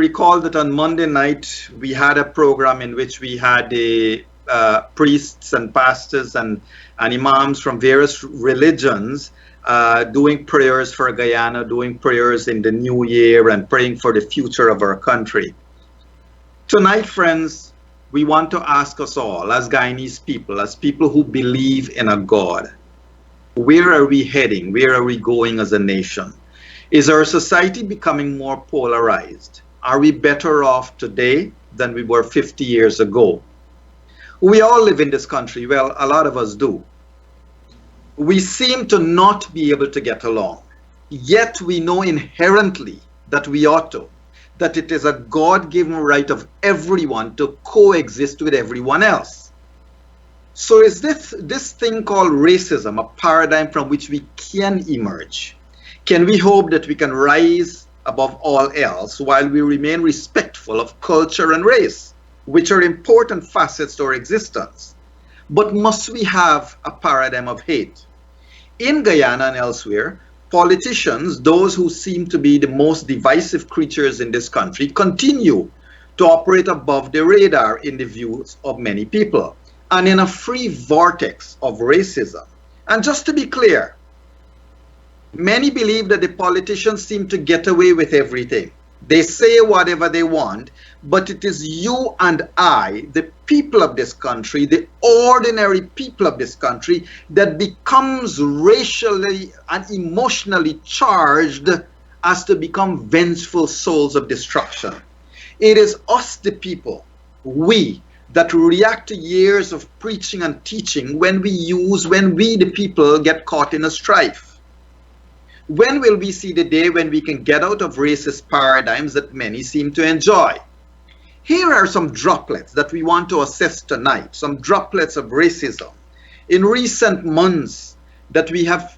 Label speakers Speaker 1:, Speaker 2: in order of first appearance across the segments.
Speaker 1: recall that on Monday night we had a program in which we had the priests and pastors and imams from various religions doing prayers for Guyana, doing prayers in the new year and praying for the future of our country. Tonight, friends, we want to ask us all, as Guyanese people, as people who believe in a God, where are we heading? Where are we going as a nation? Is our society becoming more polarized? Are we better off today than we were 50 years ago? We all live in this country. Well, a lot of us do. We seem to not be able to get along. Yet we know inherently that we ought to, that it is a God-given right of everyone to coexist with everyone else. So is this thing called racism a paradigm from which we can emerge? Can we hope that we can rise above all else while we remain respectful of culture and race, which are important facets to our existence? But must we have a paradigm of hate? In Guyana and elsewhere, politicians, those who seem to be the most divisive creatures in this country, continue to operate above the radar in the views of many people and in a free vortex of racism. And just to be clear, many believe that the politicians seem to get away with everything. They say whatever they want, but it is you and I, the people of this country, the ordinary people of this country, that becomes racially and emotionally charged as to become vengeful souls of destruction. It is us, the people, we, that react to years of preaching and teaching when we, the people, get caught in a strife. When will we see the day when we can get out of racist paradigms that many seem to enjoy? Here are some droplets that we want to assess tonight, some droplets of racism in recent months that we have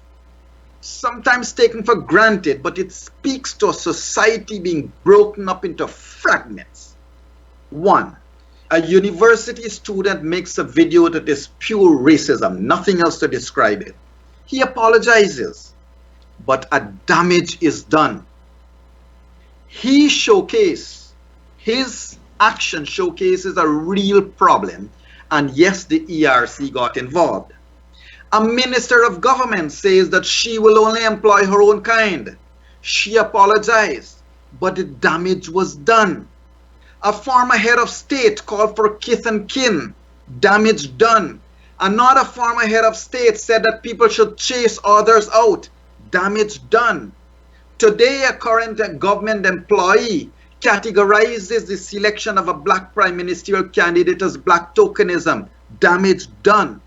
Speaker 1: sometimes taken for granted, but it speaks to a society being broken up into fragments. 1. A university student makes a video that is pure racism, nothing else to describe it. He apologizes, but a damage is done. His action showcases a real problem, and yes, the ERC got involved. A minister of government says that she will only employ her own kind. She apologized, but the damage was done. A former head of state called for kith and kin. Damage done. Another former head of state said that people should chase others out. Damage done. Today, a current government employee categorizes the selection of a black prime ministerial candidate as black tokenism. Damage done.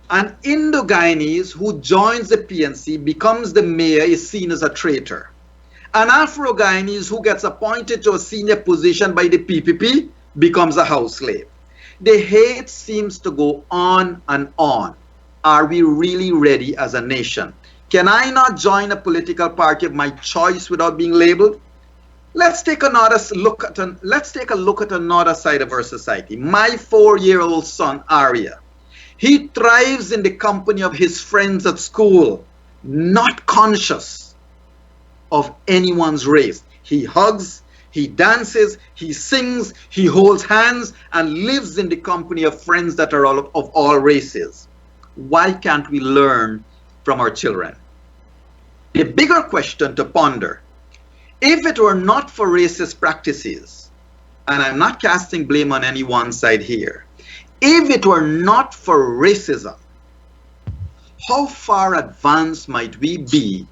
Speaker 1: An Indo-Guyanese who joins the PNC, becomes the mayor, is seen as a traitor. An Afro-Guyanese who gets appointed to a senior position by the PPP becomes a house slave. The hate seems to go on and on. Are we really ready as a nation? Can I not join a political party of my choice without being labeled? Let's take a look at another side of our society. My 4-year-old son, Arya. He thrives in the company of his friends at school, not conscious of anyone's race. He hugs, he dances, he sings, he holds hands, and lives in the company of friends that are of all races. Why can't we learn from our children? The bigger question to ponder, if it were not for racist practices, and I'm not casting blame on any one side here, if it were not for racism, how far advanced might we be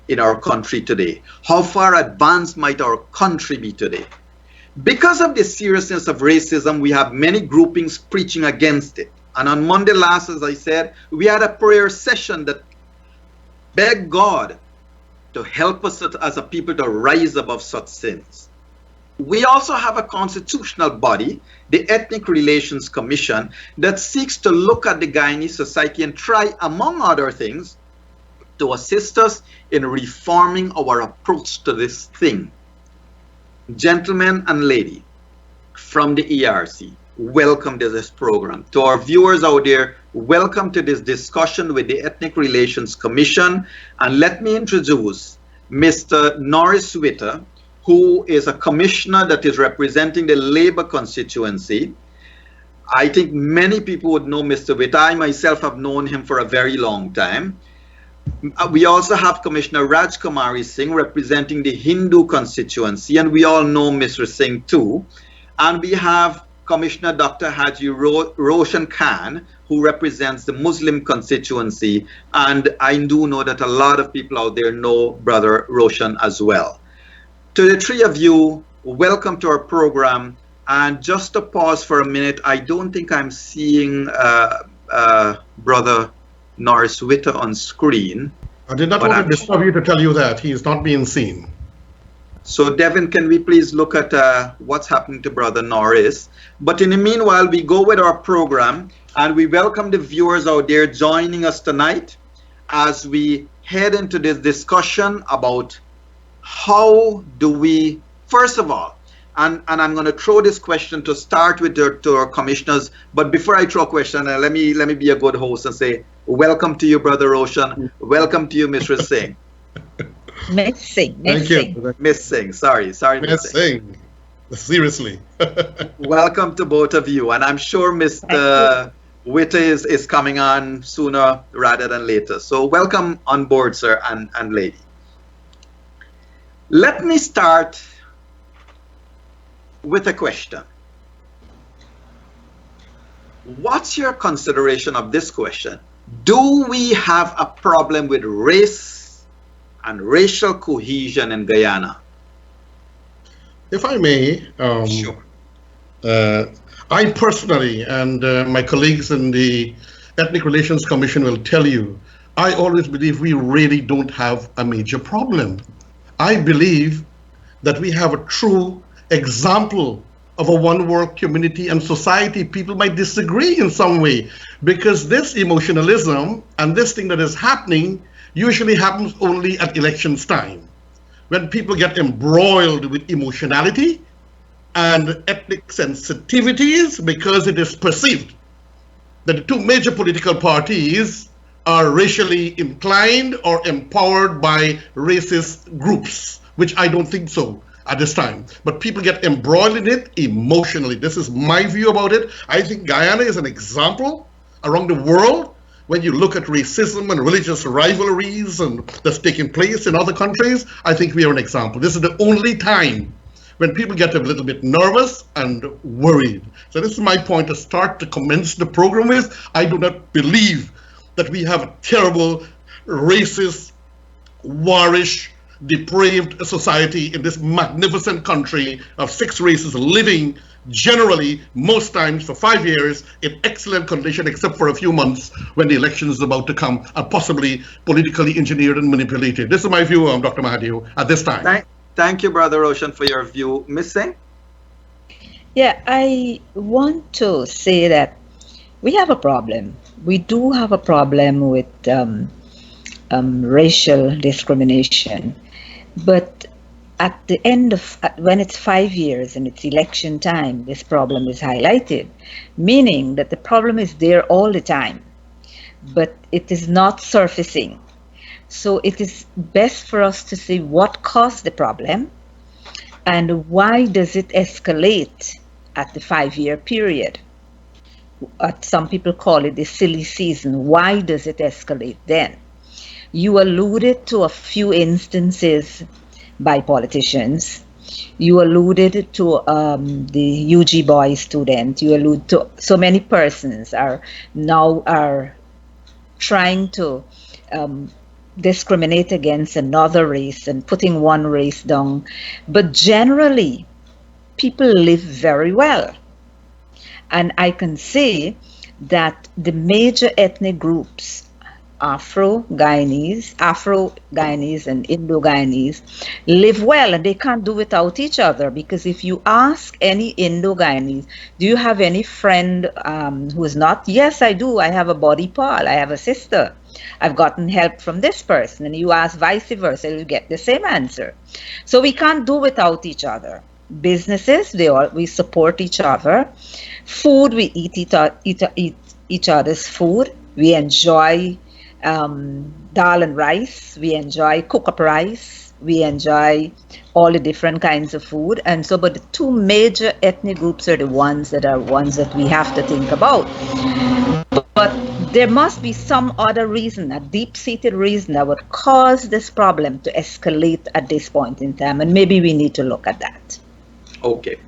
Speaker 1: in our country today? How far advanced might our country be today? Because of the seriousness of racism, we have many groupings preaching against it. And on Monday last, as I said, we had a prayer session that begged God to help us as a people to rise above such sins. We also have a constitutional body, the Ethnic Relations Commission, that seeks to look at the Guyanese society and try, among other things, to assist us in reforming our approach to this thing. Gentlemen and lady from the ERC, welcome to this program. To our viewers out there, welcome to this discussion with the Ethnic Relations Commission. And let me introduce Mr. Norris Witter, who is a commissioner that is representing the Labour constituency. I think many people would know Mr. Witter. I myself have known him for a very long time. We also have Commissioner Rajkumarie Singh representing the Hindu constituency, and we all know Mr. Singh too. And we have Commissioner Dr.Haji Roshan Khan, who represents the Muslim constituency. And I do know that a lot of people out there know Brother Roshan as well. To the three of you, welcome to our program. And just to pause for a minute, I don't think I'm seeing Brother Norris Witter on screen.
Speaker 2: I did not want to disturb you to tell you that he is not being seen.
Speaker 1: So Devin, can we please look at what's happening to Brother Norris? But in the meanwhile, we go with our program, and we welcome the viewers out there joining us tonight as we head into this discussion about how do we, first of all, and I'm going to throw this question to start with to our commissioners. But before I throw a question, let me be a good host and say, welcome to you, Brother Roshan. Welcome to you, Mr. Singh.
Speaker 3: Miss Singh.
Speaker 2: Thank you.
Speaker 1: Miss Singh. Sorry,
Speaker 2: Miss Singh. Seriously.
Speaker 1: Welcome to both of you. And I'm sure Mr. Witter is coming on sooner rather than later. So welcome on board, sir and lady. Let me start with a question. What's your consideration of this question? Do we have a problem with race and racial cohesion in Guyana?
Speaker 2: If I may,
Speaker 1: sure.
Speaker 2: I personally and my colleagues in the Ethnic Relations Commission will tell you, I always believe we really don't have a major problem. I believe that we have a true example of a one world community and society. People might disagree in some way, because this emotionalism and this thing that is happening usually happens only at elections time, when people get embroiled with emotionality and ethnic sensitivities, because it is perceived that the two major political parties are racially inclined or empowered by racist groups, which I don't think so at this time. But people get embroiled in it emotionally. This is my view about it. I think Guyana is an example around the world. When you look at racism and religious rivalries and that's taking place in other countries, I think we are an example. This is the only time when people get a little bit nervous and worried. So this is my point to start to commence the program with. I do not believe that we have a terrible, racist, warish, depraved society in this magnificent country of 6 races living generally most times for 5 years in excellent condition, except for a few months when the election is about to come and possibly politically engineered and manipulated. This is my view, Dr. Mahadeo, at this time.
Speaker 1: Thank you, Brother Roshan, for your view. Miss Singh?
Speaker 3: Yeah, I want to say that we have a problem. We do have a problem with racial discrimination. But at the end of, when it's 5 years and it's election time, this problem is highlighted, meaning that the problem is there all the time, but it is not surfacing. So it is best for us to see what caused the problem and why does it escalate at the 5-year period. Some people call it the silly season. Why does it escalate then? You alluded to a few instances by politicians. You alluded to the UG boy student. You allude to so many persons are trying to discriminate against another race and putting one race down. But generally, people live very well. And I can say that the major ethnic groups, Afro-Guyanese and Indo-Guyanese, live well, and they can't do without each other. Because if you ask any Indo-Guyanese, do you have any friend who is not? Yes, I do. I have a body pal. I have a sister. I've gotten help from this person. And you ask vice versa, you get the same answer. So we can't do without each other. Businesses, we support each other. Food, we eat each other's food. We enjoy dal and rice. We enjoy cook-up rice. We enjoy all the different kinds of food. And so, but the two major ethnic groups are the ones that we have to think about. But there must be some other reason, a deep-seated reason that would cause this problem to escalate at this point in time. And maybe we need to look at that.
Speaker 1: Okay.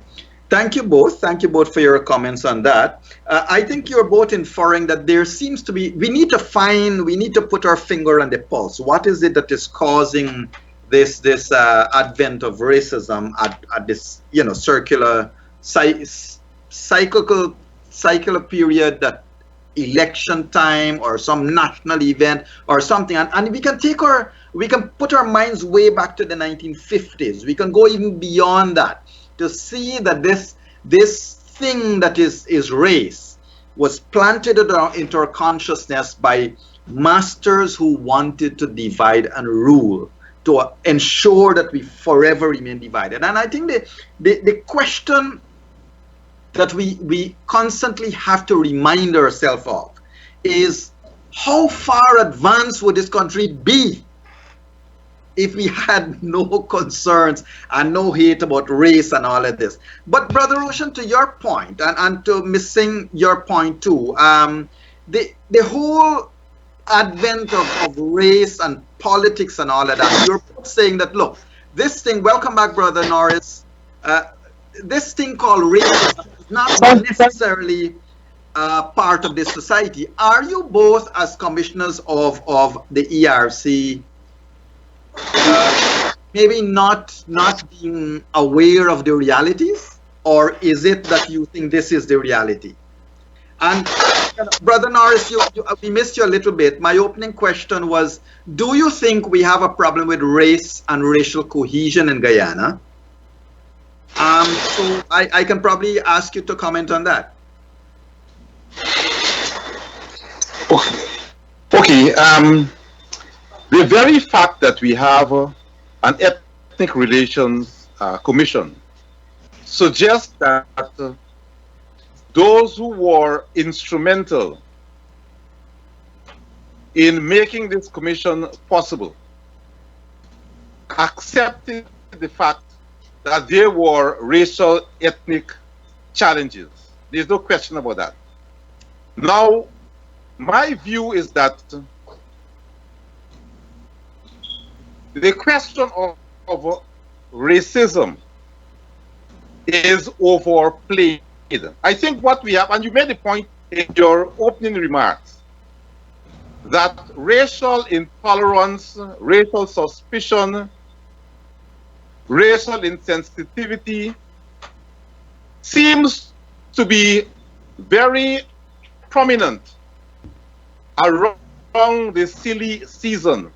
Speaker 1: Thank you both. Thank you both for your comments on that. I think you're both inferring that there seems to be, we need to put our finger on the pulse. What is it that is causing this advent of racism at this, circular cyclical period, that election time or some national event or something, and we can put our minds way back to the 1950s. We can go even beyond that to see that this thing that is race was planted into our consciousness by masters who wanted to divide and rule, to ensure that we forever remain divided. And I think the question that we constantly have to remind ourselves of is, how far advanced would this country be if we had no concerns and no hate about race and all of this? But Brother Roshan, to your point, and to Ms. Singh, your point too, the whole advent of race and politics and all of that, you're saying that, look, this thing, welcome back, Brother Norris, this thing called racism is not necessarily part of this society. Are you both, as commissioners of the ERC, maybe not being aware of the realities, or is it that you think this is the reality? And Brother Norris, we missed you a little bit. My opening question was, do you think we have a problem with race and racial cohesion in Guyana? So I can probably ask you to comment on that.
Speaker 4: Okay. The very fact that we have an ethnic relations commission suggests that those who were instrumental in making this commission possible accepted the fact that there were racial, ethnic challenges. There's no question about that. Now, my view is that the question of racism is overplayed. I think what we have, and you made the point in your opening remarks, that racial intolerance, racial suspicion, racial insensitivity seems to be very prominent around the silly season,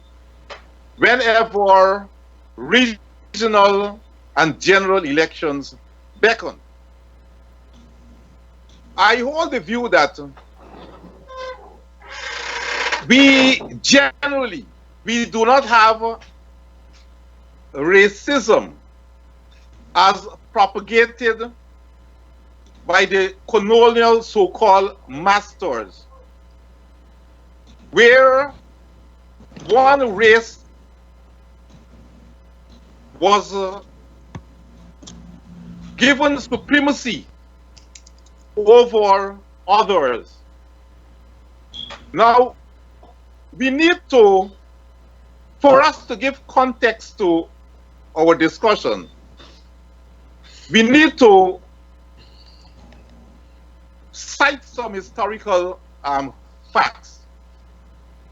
Speaker 4: whenever regional and general elections beckon. I hold the view that we do not have racism as propagated by the colonial so-called masters, where one race was given supremacy over others. Now, we need to, for us to give context to our discussion, we need to cite some historical facts.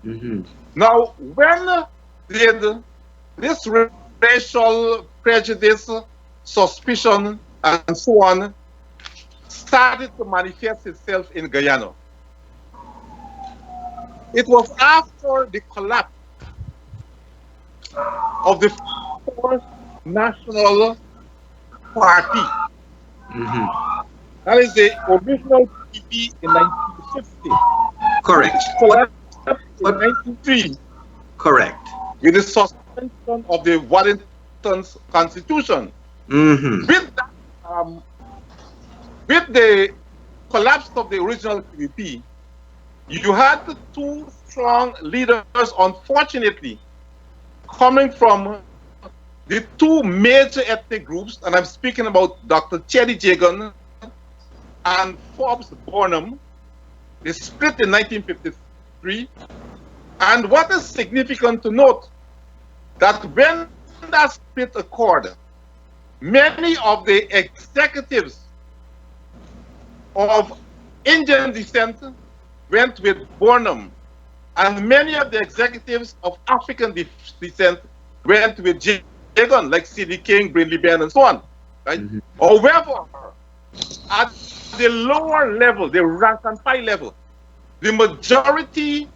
Speaker 1: Mm-hmm.
Speaker 4: Now, when did this racial prejudice, suspicion, and so on started to manifest itself in Guyana? It was after the collapse of the Fourth National Party.
Speaker 1: Mm-hmm.
Speaker 4: That is the original PDP in 1950.
Speaker 1: Correct.
Speaker 4: In 1903.
Speaker 1: Correct.
Speaker 4: With the suspension of the Wellington's Constitution.
Speaker 1: Mm-hmm.
Speaker 4: With the collapse of the original PDP, you had two strong leaders, unfortunately, coming from the two major ethnic groups, and I'm speaking about Dr. Chetty Jagan and Forbes Burnham, they split in 1953. And what is significant to note, that when that split occurred, many of the executives of Indian descent went with Burnham, and many of the executives of African descent went with Jagan, like C.D. King, Brindley Ben, and so on. Right?
Speaker 1: Mhm.
Speaker 4: However, at the lower level, the rank and file level, the majority,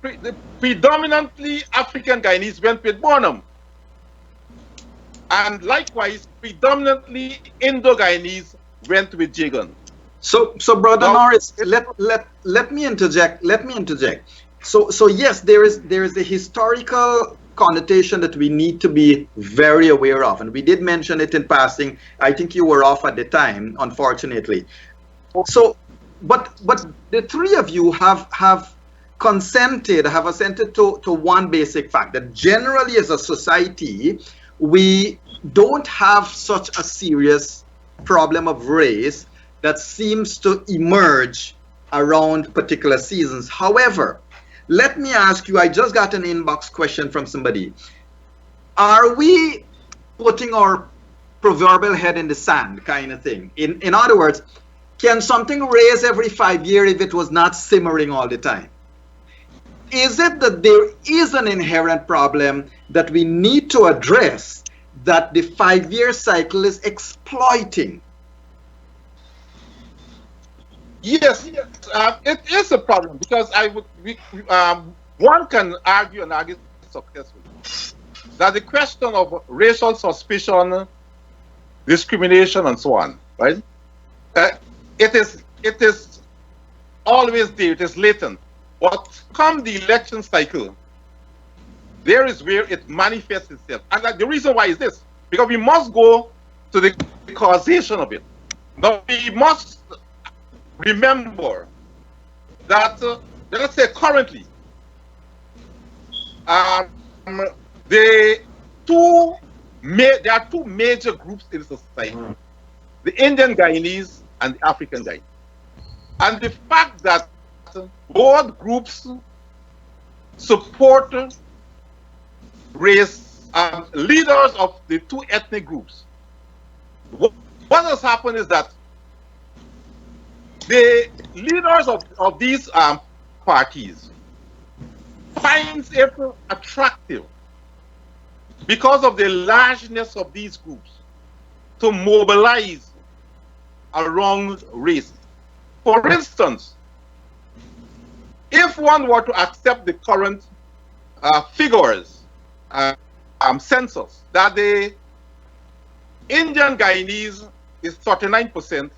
Speaker 4: the predominantly African Guyanese went with Burnham. And likewise, predominantly Indo-Guyanese went with Jagan.
Speaker 1: So Brother
Speaker 4: Now,
Speaker 1: Norris, let me interject. So yes, there is a historical connotation that we need to be very aware of, and we did mention it in passing. I think you were off at the time, unfortunately. So, but the three of you have assented to one basic fact, that generally as a society, we don't have such a serious problem of race that seems to emerge around particular seasons. However, let me ask you, I just got an inbox question from somebody. Are we putting our proverbial head in the sand kind of thing? In other words, can something raise every 5 years if it was not simmering all the time? Is it that there is an inherent problem that we need to address that the 5-year cycle is exploiting?
Speaker 4: Yes, it is a problem, because one can argue and argue successfully that the question of racial suspicion, discrimination, and so on, right? It is always there. It is latent. But come the election cycle, there is where it manifests itself. And the reason why is this: because we must go to the causation of it. Now we must remember that, let's say currently, there are two major groups in society: the Indian Guyanese and the African Guyanese. And the fact that both groups support race leaders of the two ethnic groups, what has happened is that the leaders of these parties finds it attractive, because of the largeness of these groups, to mobilize around race. For instance, if one were to accept the current figures, census, that the Indian Guyanese is 39%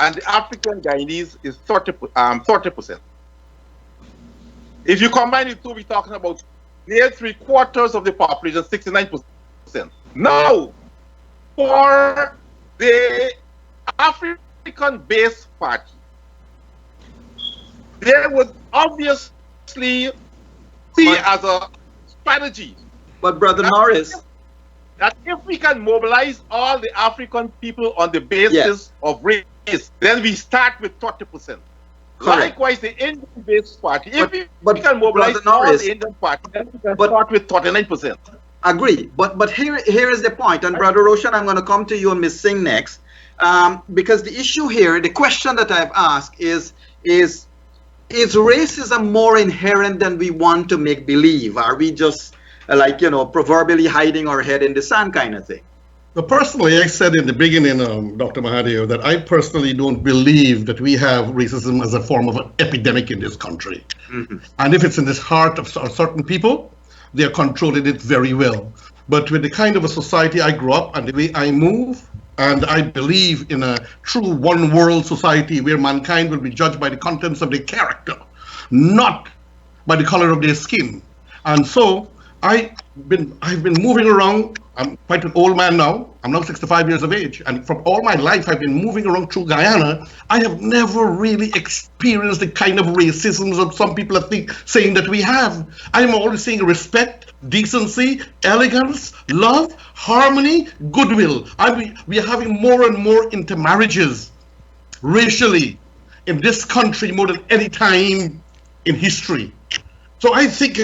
Speaker 4: and the African Guyanese is 30%. If you combine the two, we're talking about near 3/4 of the population, 69%. Now, for the African-based party, they would obviously see as a strategy.
Speaker 1: But Brother Norris,
Speaker 4: that if we can mobilize all the African people on the basis of race, then we start with 30%.
Speaker 1: Correct.
Speaker 4: Likewise, the Indian-based party, if we can
Speaker 1: Brother
Speaker 4: mobilize
Speaker 1: Norris,
Speaker 4: all the Indian party, then we can start with 39%.
Speaker 1: Agree, but here is the point, and Brother Roshan, I'm going to come to you and Ms. Singh next, because the issue here, the question that I've asked is racism more inherent than we want to make believe? Are we just proverbially hiding our head in the sand kind of thing?
Speaker 2: Well, personally, I said in the beginning, Dr. Mahadeo, that I personally don't believe that we have racism as a form of an epidemic in this country. Mm-hmm. And if it's in the heart of certain people, they are controlling it very well. But with the kind of a society I grew up and the way I move, and I believe in a true one world society where mankind will be judged by the contents of their character, not by the color of their skin. And so I've been moving around. I'm quite an old man now. I'm now 65 years of age, and from all my life I've been moving around through Guyana. I have never really experienced the kind of racism that some people are saying that we have. I'm always saying respect, decency, elegance, love, harmony, goodwill. We are having more and more intermarriages racially in this country more than any time in history. So I think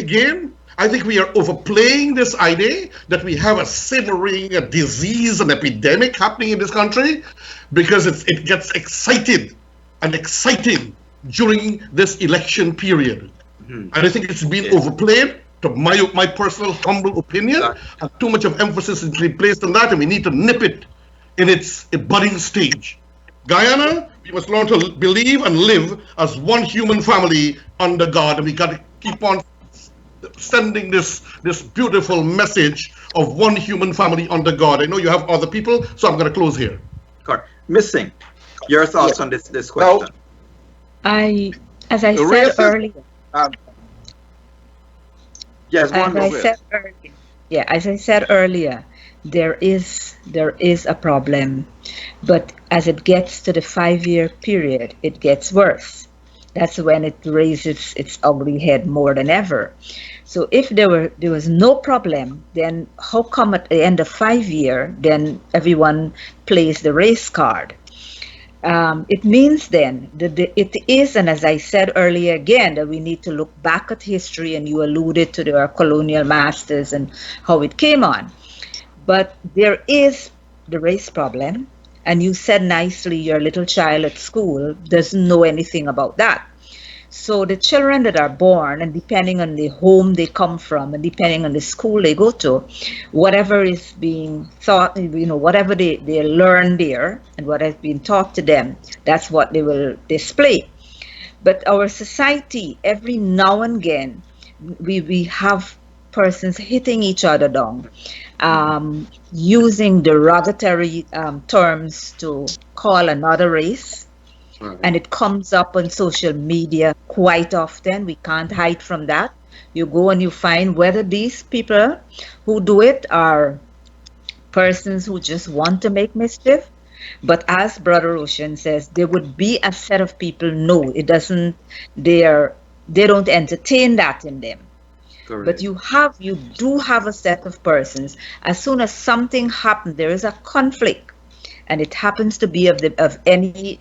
Speaker 2: we are overplaying this idea that we have a disease, an epidemic happening in this country, because it gets excited and exciting during this election period. And I think it's been overplayed, to my personal humble opinion, and too much of emphasis is being placed on that, and we need to nip it in its budding stage. Guyana, we must learn to believe and live as one human family under God, and we got to keep on sending this beautiful message of one human family under God. I know you have other people, so I'm going to close here.
Speaker 1: Correct. Miss Singh, your thoughts on this question?
Speaker 3: As I said earlier.
Speaker 1: Yes, go on.
Speaker 3: As I said earlier, there is a problem, but as it gets to the 5-year period, it gets worse. That's when it raises its ugly head more than ever. So if there was no problem, then how come at the end of 5 years, then everyone plays the race card? It means then that it is, and as I said earlier again, that we need to look back at history, and you alluded to our colonial masters and how it came on. But there is the race problem. And you said nicely, your little child at school doesn't know anything about that. So the children that are born, and depending on the home they come from, and depending on the school they go to, whatever is being taught, whatever they learn there, and what has been taught to them, that's what they will display. But our society, every now and again, we have persons hitting each other down, using derogatory terms to call another race. And it comes up on social media quite often. We can't hide from that. You go and you find whether these people who do it are persons who just want to make mischief. But as Brother Roshan says, there would be a set of people, no, it doesn't, they don't entertain that in them. Correct. But you do have a set of persons. As soon as something happens, there is a conflict, and it happens to be of any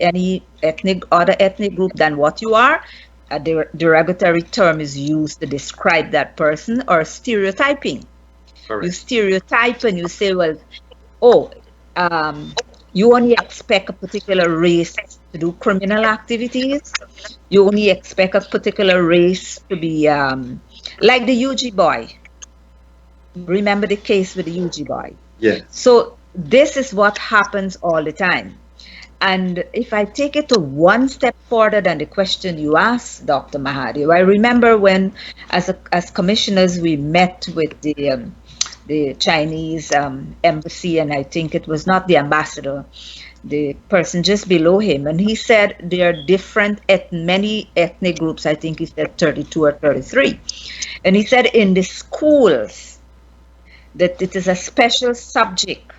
Speaker 3: other ethnic group than what you are, a derogatory term is used to describe that person, or stereotyping. Correct. You stereotype and you say, well, you only expect a particular race to do criminal activities. You only expect a particular race to be like the UG boy. Remember the case with the UG boy?
Speaker 1: Yeah. So
Speaker 3: this is what happens all the time. And if I take it to one step further than the question you asked, Dr. Mahadeo, I remember when, as commissioners, we met with the Chinese embassy, and I think it was not the ambassador, the person just below him, and he said there are many ethnic groups. I think he said 32 or 33, and he said in the schools that it is a special subject,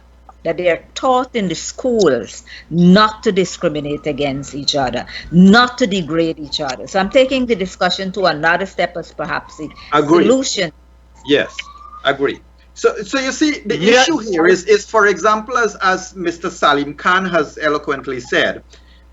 Speaker 3: that they are taught in the schools not to discriminate against each other, not to degrade each other. So I'm taking the discussion to another step as perhaps the solution.
Speaker 1: Yes, agree. So you see, the issue here is, for example, as Mr. Salim Khan has eloquently said,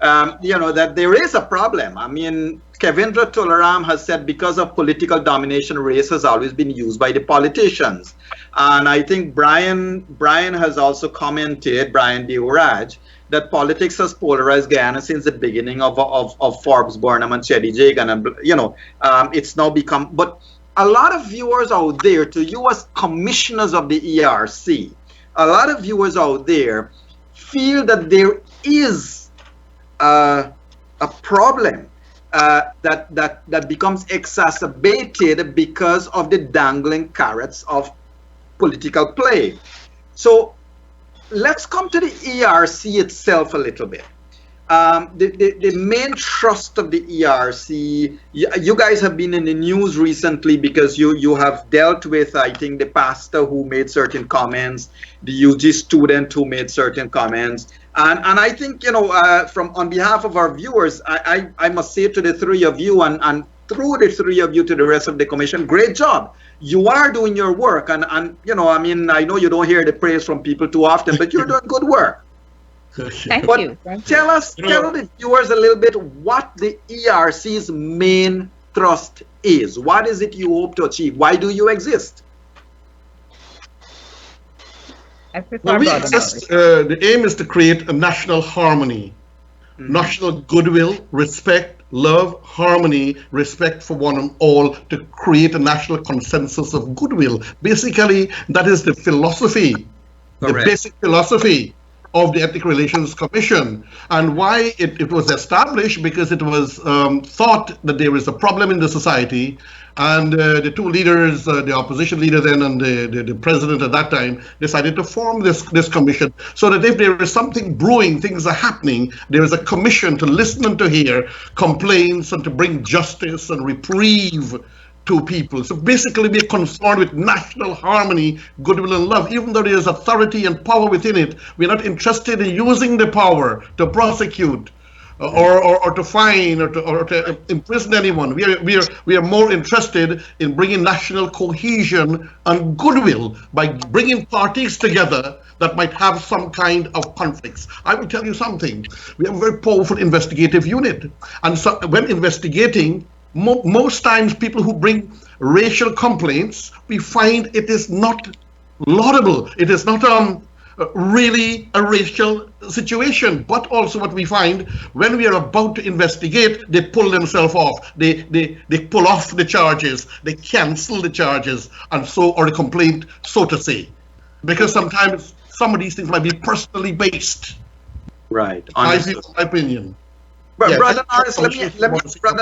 Speaker 1: that there is a problem. I mean, Kevindra Tolaram has said because of political domination, race has always been used by the politicians. And I think Brian has also commented, Brian Deoraj, that politics has polarized Guyana since the beginning of Forbes Burnham and Chedi Jagan. And, it's now become, but a lot of viewers out there, to you as commissioners of the ERC, a lot of viewers out there feel that there is a problem that becomes exacerbated because of the dangling carrots of political play. So let's come to the ERC itself a little bit. the main thrust of the ERC, you guys have been in the news recently because you have dealt with, I think, the pastor who made certain comments, the UG student who made certain comments. And I think, from on behalf of our viewers, I must say to the three of you and through the three of you to the rest of the commission, great job. You are doing your work. And I mean, I know you don't hear the praise from people too often, but you're doing good work.
Speaker 3: Thank
Speaker 1: But
Speaker 3: you. Thank you.
Speaker 1: tell the viewers a little bit what the ERC's main thrust is. What is it you hope to achieve? Why do you exist?
Speaker 3: I prefer
Speaker 2: the aim is to create a national harmony, national goodwill, respect, love, harmony, respect for one and all, to create a national consensus of goodwill. Basically, that is the philosophy, the basic philosophy of the Ethnic Relations Commission, and why it was established, because it was thought that there is a problem in the society, and the two leaders, the opposition leader then and the president at that time, decided to form this commission, so that if there is something brewing, things are happening, there is a commission to listen and to hear complaints and to bring justice and reprieve to people. So basically we're concerned with national harmony, goodwill and love. Even though there is authority and power within it, we're not interested in using the power to prosecute or to fine or to imprison anyone. We are more interested in bringing national cohesion and goodwill by bringing parties together that might have some kind of conflicts. I will tell you something. We have a very powerful investigative unit, and so when investigating, most times people who bring racial complaints, we find it is not laudable. It is not really a racial situation. But also what we find, when we are about to investigate, they pull themselves off. They pull off the charges. They cancel the charges, and so, or the complaint, so to say. Because sometimes some of these things might be personally based.
Speaker 1: Right.
Speaker 2: My opinion.
Speaker 1: But
Speaker 2: Yeah,
Speaker 1: Brother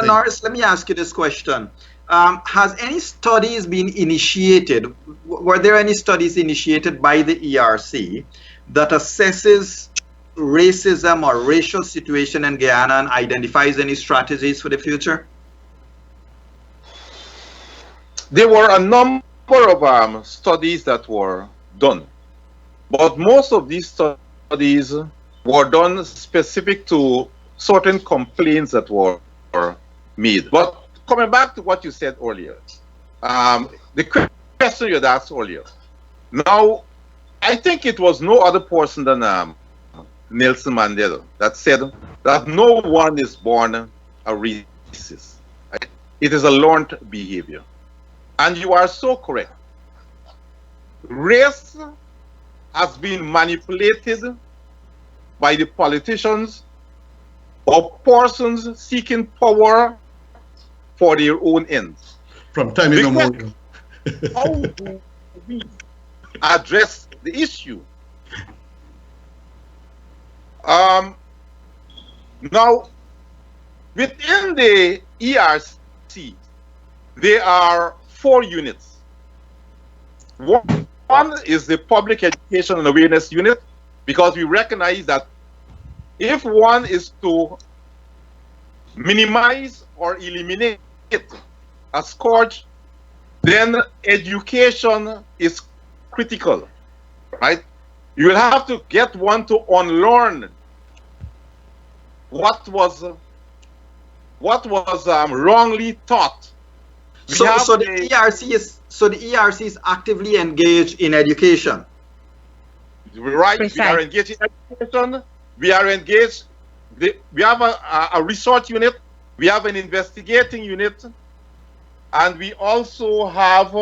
Speaker 1: Norris, let me ask you this question. Has any studies been initiated? Were there any studies initiated by the ERC that assesses racism or racial situation in Guyana and identifies any strategies for the future?
Speaker 4: There were a number of studies that were done, but most of these studies were done specific to certain complaints that were made. But coming back to what you said earlier, the question you had asked earlier, now, I think it was no other person than Nelson Mandela that said that no one is born a racist. Right? It is a learned behavior. And you are so correct. Race has been manipulated by the politicians or persons seeking power for their own ends.
Speaker 2: From time immemorial.
Speaker 4: How do we address the issue? Now, within the ERC, there are 4 units. One is the Public Education and Awareness Unit, because we recognize that if one is to minimize or eliminate a scourge, then education is critical, right? You will have to get one to unlearn what was wrongly taught.
Speaker 1: So the ERC is actively engaged in education.
Speaker 4: Right. We are engaged in education. We are engaged. We have a research unit. We have an investigating unit, and we also have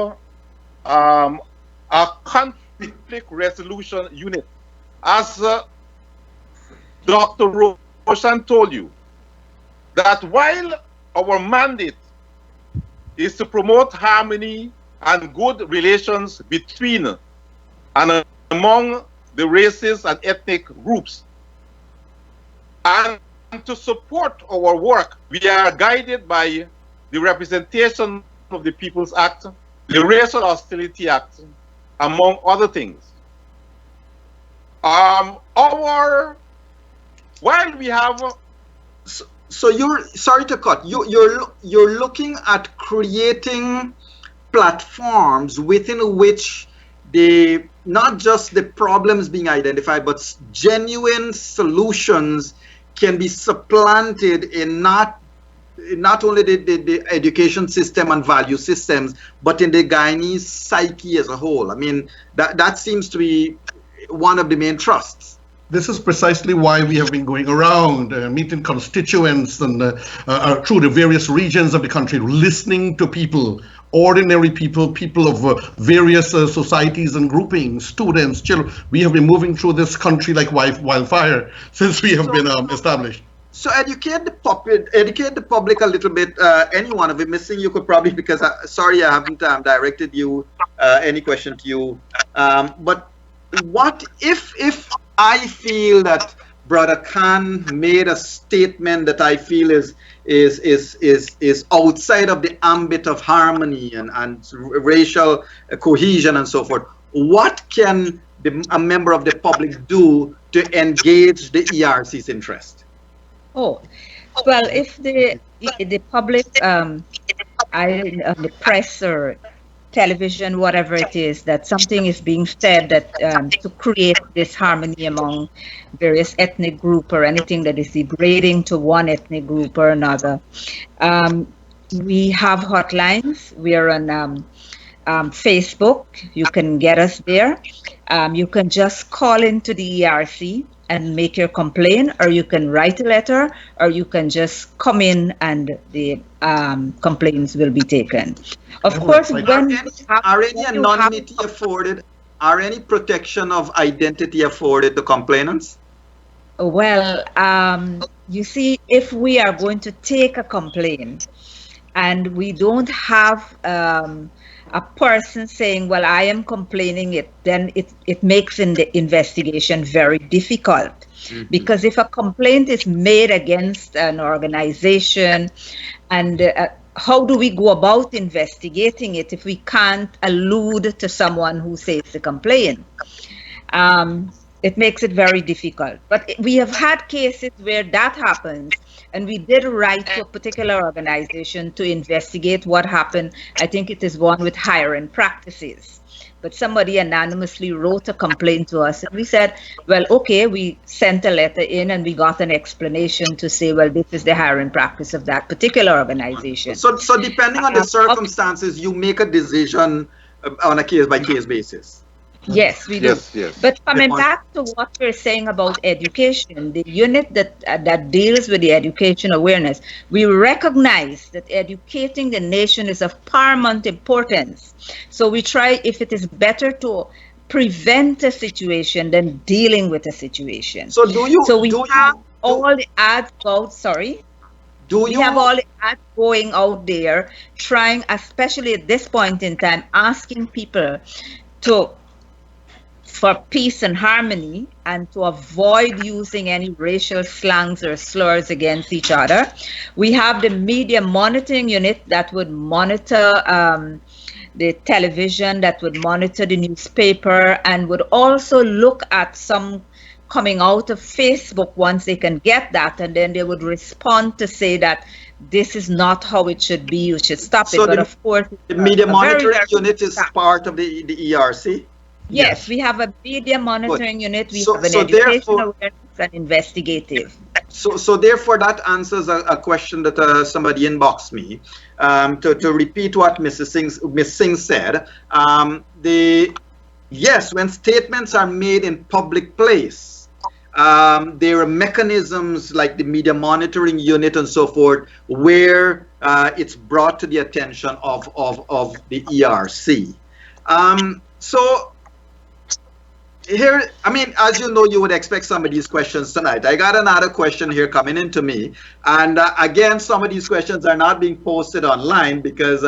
Speaker 4: a conflict resolution unit. As Dr. Roshan told you, that while our mandate is to promote harmony and good relations between and among the races and ethnic groups, and to support our work, we are guided by the Representation of the People's Act, the Racial Hostility Act, among other things. while we have
Speaker 1: so you're sorry to cut you're looking at creating platforms within which not just the problems being identified, but genuine solutions can be supplanted in not only the education system and value systems, but in the Guyanese psyche as a whole. I mean, that seems to be one of the main thrusts.
Speaker 2: This is precisely why we have been going around, meeting constituents and through the various regions of the country, listening to people, ordinary people, people of various societies and groupings, students, children. We have been moving through this country like wildfire since we have been established.
Speaker 1: So educate the public a little bit. Anyone of it missing, you could probably, because sorry I haven't directed you any question to you. But what if I feel that Brother Khan made a statement that I feel is outside of the ambit of harmony and racial cohesion and so forth? What can a member of the public do to engage the ERC's interest?
Speaker 3: Oh, well, if the public, the press or television, whatever it is, that something is being said that to create this harmony among various ethnic group or anything that is degrading to one ethnic group or another, we have hotlines. We are on Facebook. You can get us there. You can just call into the ERC and make your complaint, or you can write a letter, or you can just come in and the complaints will be taken. Of course,
Speaker 1: are any anonymity afforded? Are any protection of identity afforded to complainants?
Speaker 3: Well, you see, if we are going to take a complaint and we don't have a person saying, well, I am complaining it, then it makes the investigation very difficult. Mm-hmm. Because if a complaint is made against an organization, and how do we go about investigating it if we can't allude to someone who says the complaint? It makes it very difficult. But we have had cases where that happens, and we did write to a particular organization to investigate what happened. I think it is one with hiring practices. But somebody anonymously wrote a complaint to us, and we said, well, okay, we sent a letter in and we got an explanation to say, well, this is the hiring practice of that particular organization.
Speaker 1: So depending on the circumstances, you make a decision on a case-by-case basis.
Speaker 3: Yes, we do. Yes. But coming back to what we're saying about education, the unit that deals with the education awareness, we recognize that educating the nation is of paramount importance. So we try, if it is better to prevent a situation than dealing with a situation.
Speaker 1: So we
Speaker 3: have all the ads out, we have all the ads going out there, trying, especially at this point in time, asking people for peace and harmony and to avoid using any racial slangs or slurs against each other. We have the media monitoring unit that would monitor the television, that would monitor the newspaper, and would also look at some coming out of Facebook once they can get that, and then they would respond to say that this is not how it should be, you should stop it. But of course,
Speaker 1: the media monitoring unit is part of the ERC?
Speaker 3: Yes, we have a media monitoring unit. We have an education awareness and investigative.
Speaker 1: So therefore, that answers a question that somebody inboxed me. To repeat what Miss Singh said, yes, when statements are made in public place, there are mechanisms like the media monitoring unit and so forth where it's brought to the attention of the ERC. So here, I mean, as you know, you would expect some of these questions tonight. I got another question here coming into me. And again, some of these questions are not being posted online because,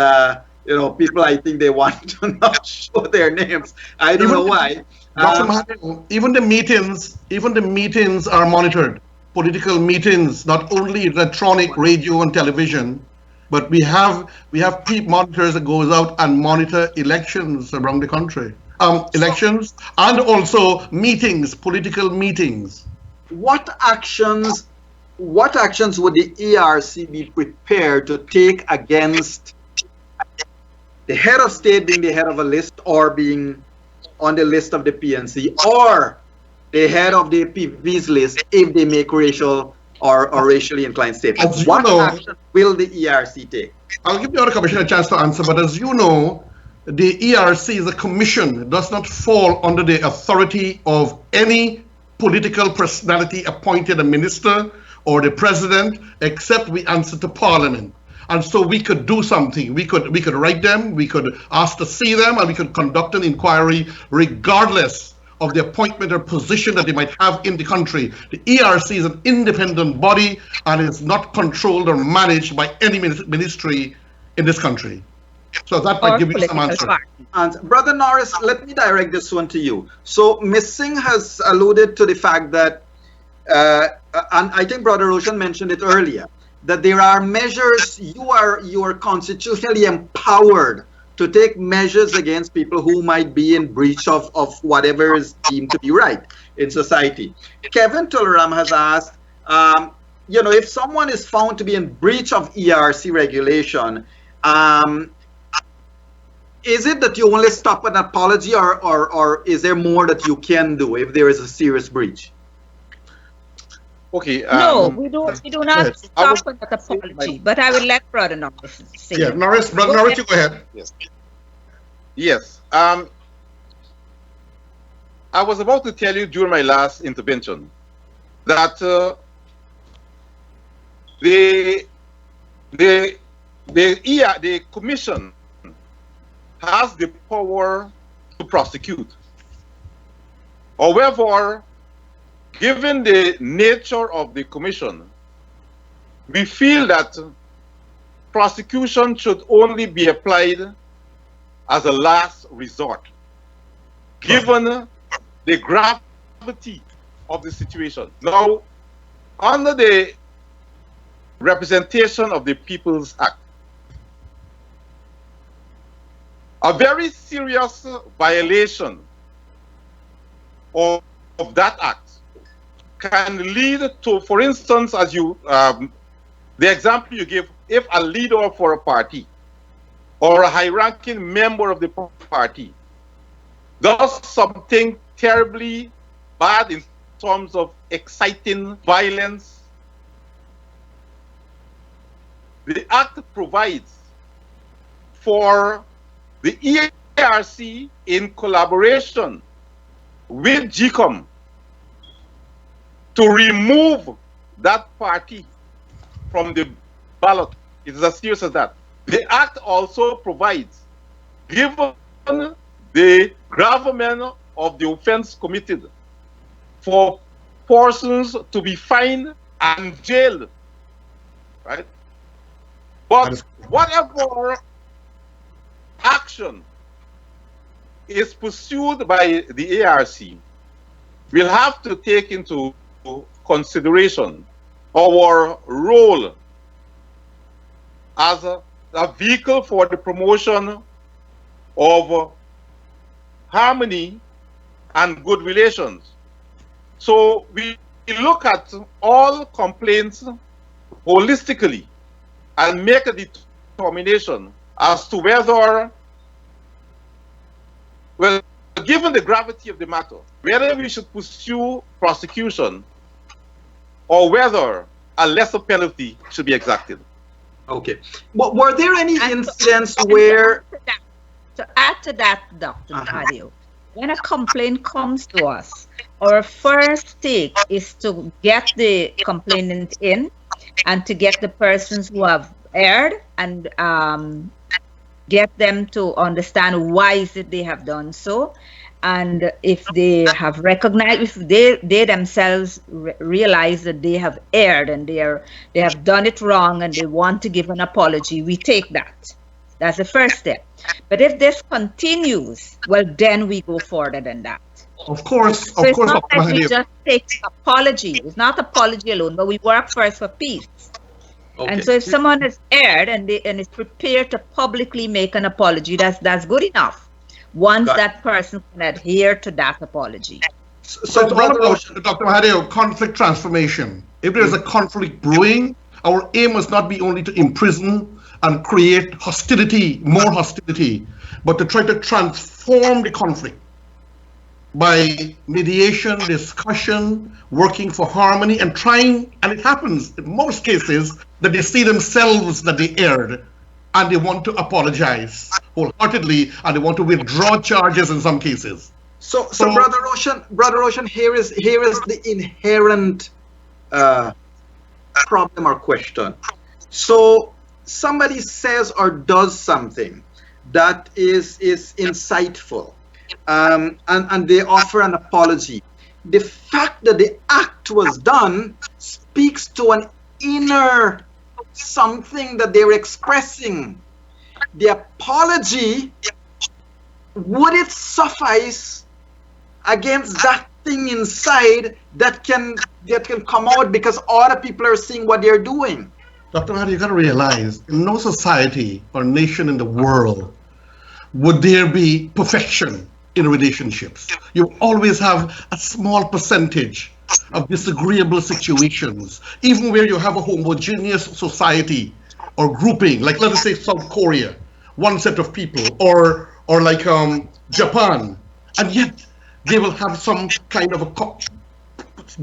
Speaker 1: people, I think they want to not show their names. I don't know why.
Speaker 2: Dr. Mahadeo, even the meetings are monitored. Political meetings, not only electronic, radio and television, but we have monitors that goes out and monitor elections around the country. Elections and also meetings, political meetings.
Speaker 1: what actions would the ERC be prepared to take against the head of state being the head of a list or being on the list of the PNC, or the head of the PV's list if they make racial or racially inclined statements? What action will the ERC take?
Speaker 2: I'll give the other commissioner a chance to answer, but as you know, the ERC is a commission. It does not fall under the authority of any political personality appointed a minister or the president, except we answer to Parliament. And so we could do something. We could write them, we could ask to see them, and we could conduct an inquiry regardless of the appointment or position that they might have in the country. The ERC is an independent body and is not controlled or managed by any ministry in this country. So that might give you some answer.
Speaker 1: And Brother Norris, let me direct this one to you. So Ms. Singh has alluded to the fact that, and I think Brother Roshan mentioned it earlier, that there are measures, you are constitutionally empowered to take measures against people who might be in breach of whatever is deemed to be right in society. Kevin Tularam has asked, if someone is found to be in breach of ERC regulation, is it that you only stop an apology, or is there more that you can do if there is a serious breach?
Speaker 4: Okay.
Speaker 3: No, we do not stop an apology, but I will let Brother Norris say.
Speaker 2: Yeah, Norris, Brother Norris, you go ahead.
Speaker 4: Yes. Yes. I was about to tell you during my last intervention that the commission has the power to prosecute. However, given the nature of the commission, we feel that prosecution should only be applied as a last resort, given the gravity of the situation. Now, under the Representation of the People's Act, a very serious violation of that act can lead to, for instance, as you, the example you give, if a leader for a party or a high-ranking member of the party does something terribly bad in terms of exciting violence, the act provides for the ERC in collaboration with GCOM to remove that party from the ballot. It is as serious as that. The act also provides, given the gravamen of the offense committed, for persons to be fined and jailed, right? But whatever action is pursued by the ARC will have to take into consideration our role as a vehicle for the promotion of harmony and good relations. So we look at all complaints holistically and make a determination as to whether, well, given the gravity of the matter, whether we should pursue prosecution or whether a lesser penalty should be exacted.
Speaker 1: Okay. But were there any incidents where...
Speaker 3: To add to that, Dr. Mahadeo, when a complaint comes to us, our first take is to get the complainant in and to get the persons who have erred and get them to understand why is it they have done so, and if they have recognized, if they themselves realize that they have erred and they have done it wrong and they want to give an apology, we take that. That's the first step. But if this continues, well, then we go further than that.
Speaker 2: Of course,
Speaker 3: so it's not that we just take apology. It's not apology alone, but we work first for peace. Okay. And so if someone has erred and is prepared to publicly make an apology, that's good enough. Once that person can adhere to that apology.
Speaker 2: So it's all about, Dr. Mahadeo, conflict transformation. If there's a conflict brewing, our aim must not be only to imprison and create hostility, more hostility, but to try to transform the conflict by mediation, discussion, working for harmony, and trying, and it happens in most cases that they see themselves that they erred and they want to apologize wholeheartedly and they want to withdraw charges in some cases.
Speaker 1: So Brother Roshan, here is the inherent problem or question. So somebody says or does something that is insightful, and they offer an apology. The fact that the act was done speaks to an inner something that they're expressing. The apology, would it suffice against that thing inside that can come out because other people are seeing what they're doing?
Speaker 2: Dr. Mahadeo, you got to realize, in no society or nation in the world would there be perfection in relationships. You always have a small percentage of disagreeable situations, even where you have a homogeneous society or grouping, like let us say South Korea, one set of people, or like Japan, and yet they will have some kind of a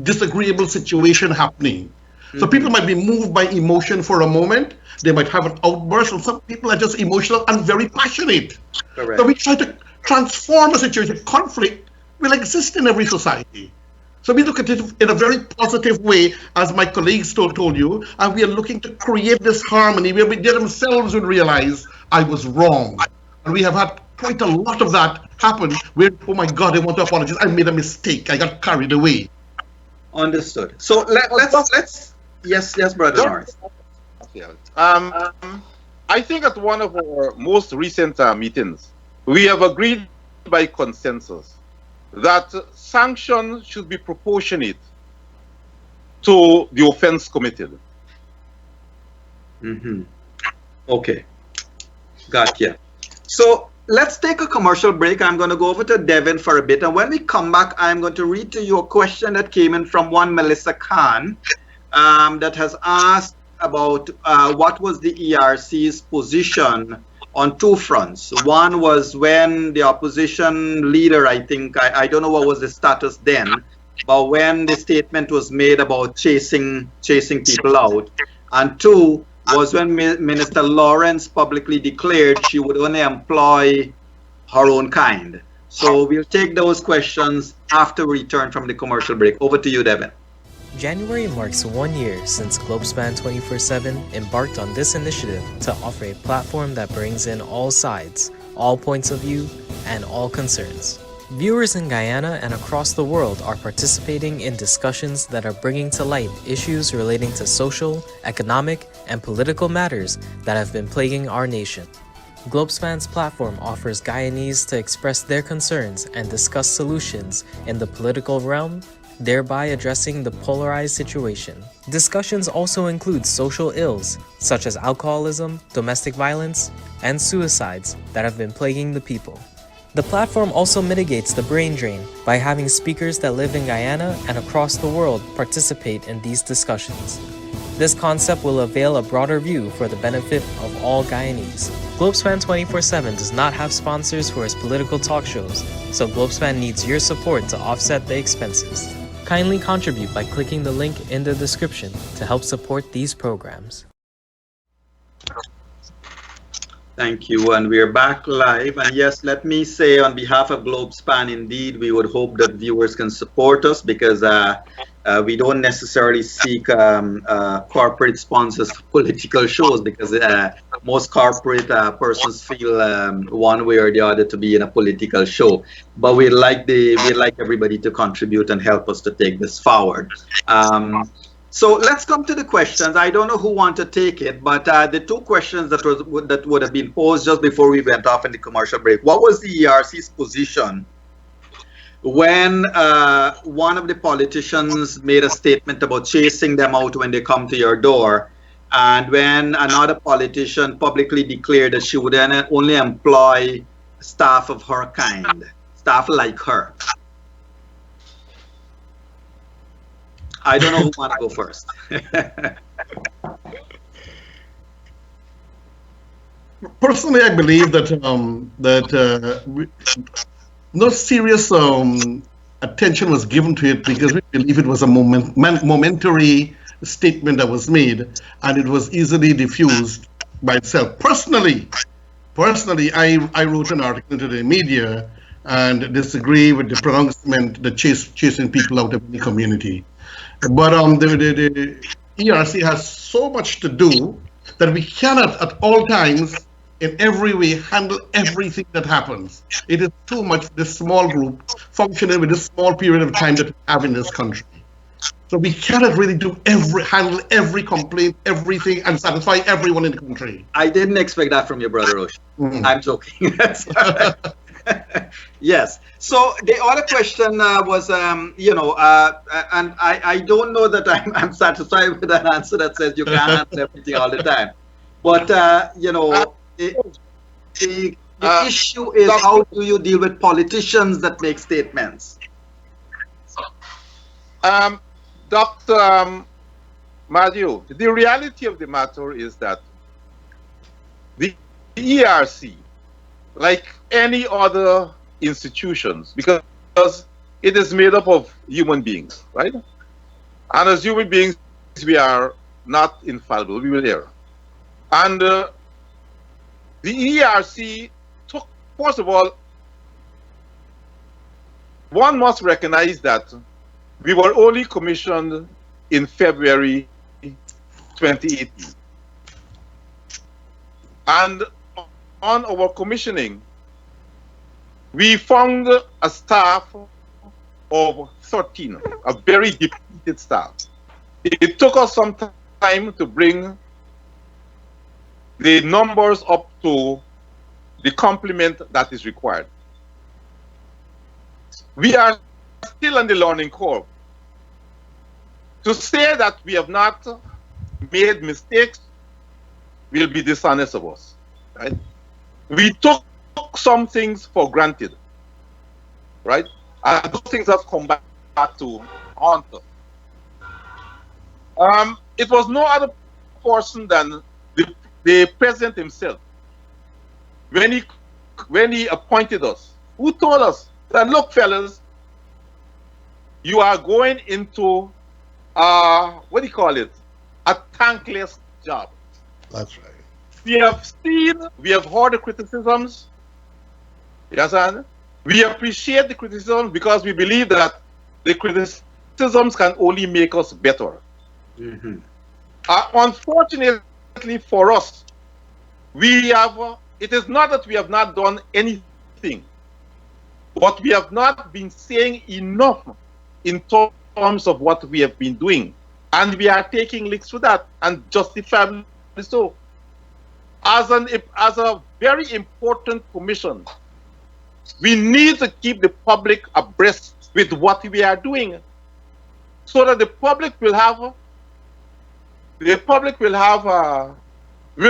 Speaker 2: disagreeable situation happening. So people might be moved by emotion for a moment, they might have an outburst, and some people are just emotional and very passionate.
Speaker 1: Correct.
Speaker 2: So we try to transform a situation. Conflict will exist in every society. So we look at it in a very positive way, as my colleagues told you, and we are looking to create this harmony where they themselves will realize I was wrong. And we have had quite a lot of that happen where, oh my God, I want to apologize. I made a mistake. I got carried away.
Speaker 1: Understood. So let's yes, Brother Norris.
Speaker 4: I think at one of our most recent meetings, we have agreed by consensus that sanctions should be proportionate to the offense committed.
Speaker 1: Okay, gotcha. So let's take a commercial break. I'm going to go over to Devin for a bit, and when we come back, I'm going to read to you a question that came in from one Melissa Khan that has asked about what was the ERC's position on two fronts. One was when the opposition leader, I think, I don't know what was the status then, but when the statement was made about chasing people out. And two was when Minister Lawrence publicly declared she would only employ her own kind. So we'll take those questions after we return from the commercial break. Over to you, Devin.
Speaker 5: January marks 1 year since Globespan 24/7 embarked on this initiative to offer a platform that brings in all sides, all points of view, and all concerns. Viewers in Guyana and across the world are participating in discussions that are bringing to light issues relating to social, economic, and political matters that have been plaguing our nation. Globespan's platform offers Guyanese to express their concerns and discuss solutions in the political realm, thereby addressing the polarized situation. Discussions also include social ills, such as alcoholism, domestic violence, and suicides that have been plaguing the people. The platform also mitigates the brain drain by having speakers that live in Guyana and across the world participate in these discussions. This concept will avail a broader view for the benefit of all Guyanese. Globespan 24/7 does not have sponsors for its political talk shows, so Globespan needs your support to offset the expenses. Kindly contribute by clicking the link in the description to help support these programs.
Speaker 1: Thank you, and we're back live. And yes, let me say on behalf of Globespan, indeed, we would hope that viewers can support us because we don't necessarily seek corporate sponsors for political shows because most corporate persons feel one way or the other to be in a political show. But we'd like everybody to contribute and help us to take this forward. So let's come to the questions. I don't know who want to take it, but the two questions that would have been posed just before we went off in the commercial break. What was the ERC's position when one of the politicians made a statement about chasing them out when they come to your door, and when another politician publicly declared that she would only employ staff of her kind, staff like her? I don't know who wants to go first.
Speaker 2: Personally, I believe that no serious attention was given to it because we believe it was a momentary statement that was made, and it was easily diffused by itself. Personally, I wrote an article into the media and disagree with the pronouncement that chasing people out of the community. But the ERC has so much to do that we cannot at all times in every way handle everything that happens. It is too much for this small group functioning with this small period of time that we have in this country. So we cannot really handle every complaint, everything, and satisfy everyone in the country.
Speaker 1: I didn't expect that from your brother, Roshan. I'm joking. Yes. So the other question was, and I don't know that I'm satisfied with an answer that says you can't answer everything all the time. But, the issue is, how do you deal with politicians that make statements?
Speaker 4: Dr. Mahadeo, the reality of the matter is that the ERC, like any other institutions, because it is made up of human beings, right? And as human beings, we are not infallible, we will err. And the ERC took, first of all, one must recognize that we were only commissioned in February 2018. And on our commissioning, we found a staff of 13, a very depleted staff. It took us some time to bring the numbers up to the complement that is required. We are still on the learning curve. To say that we have not made mistakes will be dishonest of us, right? We took some things for granted, right? And those things have come back to haunt us. It was no other person than the president himself. When he appointed us, who told us that, look, fellas, you are going into what do you call it? A thankless job.
Speaker 2: That's right.
Speaker 4: We have heard the criticisms. Yes, and we appreciate the criticisms because we believe that the criticisms can only make us better.
Speaker 1: Mm-hmm.
Speaker 4: Unfortunately for us, it is not that we have not done anything, but we have not been saying enough in terms of what we have been doing. And we are taking licks for that, and justifiably so. As a very important commission, we need to keep the public abreast with what we are doing, so that the public will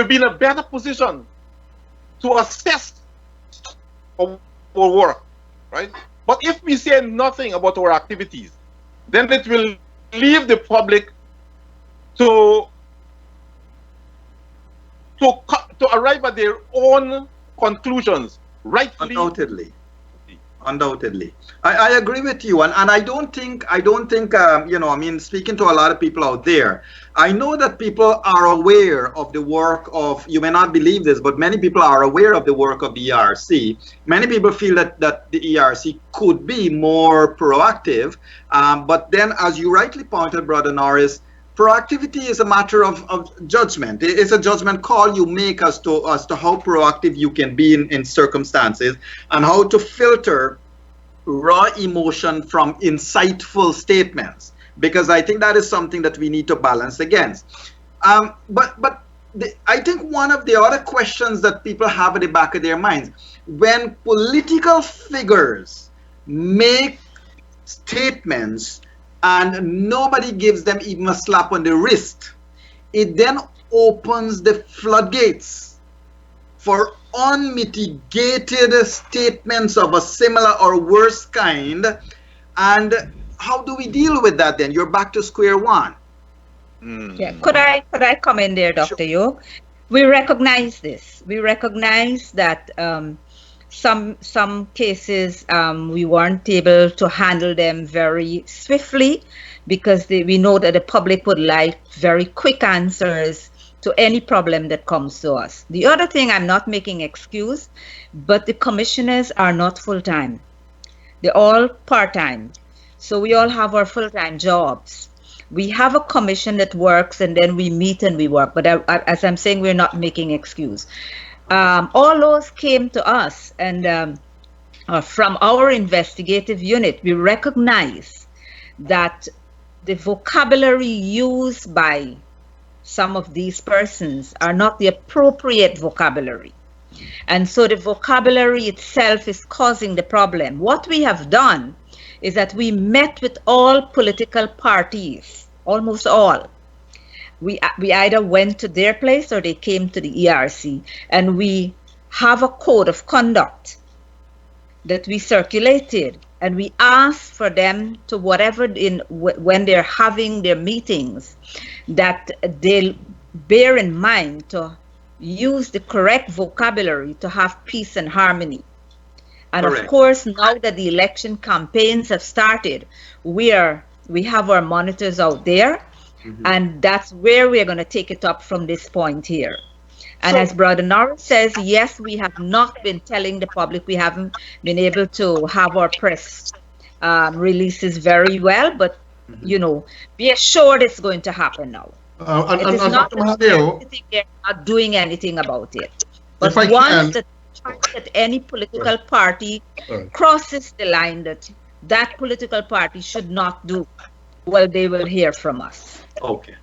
Speaker 4: be in a better position to assess our work, right? But if we say nothing about our activities, then it will leave the public to arrive at their own conclusions, rightfully.
Speaker 1: Undoubtedly. I agree with you, and I don't think speaking to a lot of people out there, I know that people are aware of the work of, you may not believe this, but many people are aware of the work of the ERC. Many people feel that the ERC could be more proactive, but then, as you rightly pointed, Brother Norris, proactivity is a matter of judgment. It's a judgment call you make as to how proactive you can be in circumstances, and how to filter raw emotion from insightful statements, because I think that is something that we need to balance against. I think one of the other questions that people have at the back of their minds, when political figures make statements and nobody gives them even a slap on the wrist, it then opens the floodgates for unmitigated statements of a similar or worse kind. And how do we deal with that then? You're back to square one.
Speaker 3: Yeah. Could I come in there, Dr.
Speaker 1: Sure.
Speaker 3: Yo? We recognize this. We recognize that some cases we weren't able to handle them very swiftly because we know that the public would like very quick answers to any problem that comes to us. The other thing, I'm not making excuse, but the commissioners are not full-time. They're all part-time. So we all have our full-time jobs. We have a commission that works, and then we meet and we work. But as I'm saying, we're not making excuse. All those came to us, and from our investigative unit, we recognize that the vocabulary used by some of these persons are not the appropriate vocabulary. And so the vocabulary itself is causing the problem. What we have done is that we met with all political parties, almost all. We either went to their place or they came to the ERC, and we have a code of conduct that we circulated, and we asked for them to when they're having their meetings, that they'll bear in mind to use the correct vocabulary to have peace and harmony. And
Speaker 1: Correct.
Speaker 3: Of course, now that the election campaigns have started, we have our monitors out there, and that's where we're going to take it up from this point here. And as Brother Norris says, yes, we have not been telling the public. We haven't been able to have our press releases very well, but be assured it's going to happen now. It is not
Speaker 2: Dr. Mahadeo,
Speaker 3: they're not doing anything about it. But
Speaker 2: if I
Speaker 3: once
Speaker 2: can,
Speaker 3: that any political party crosses the line that political party should not do, well, they will hear from us.
Speaker 1: Okay.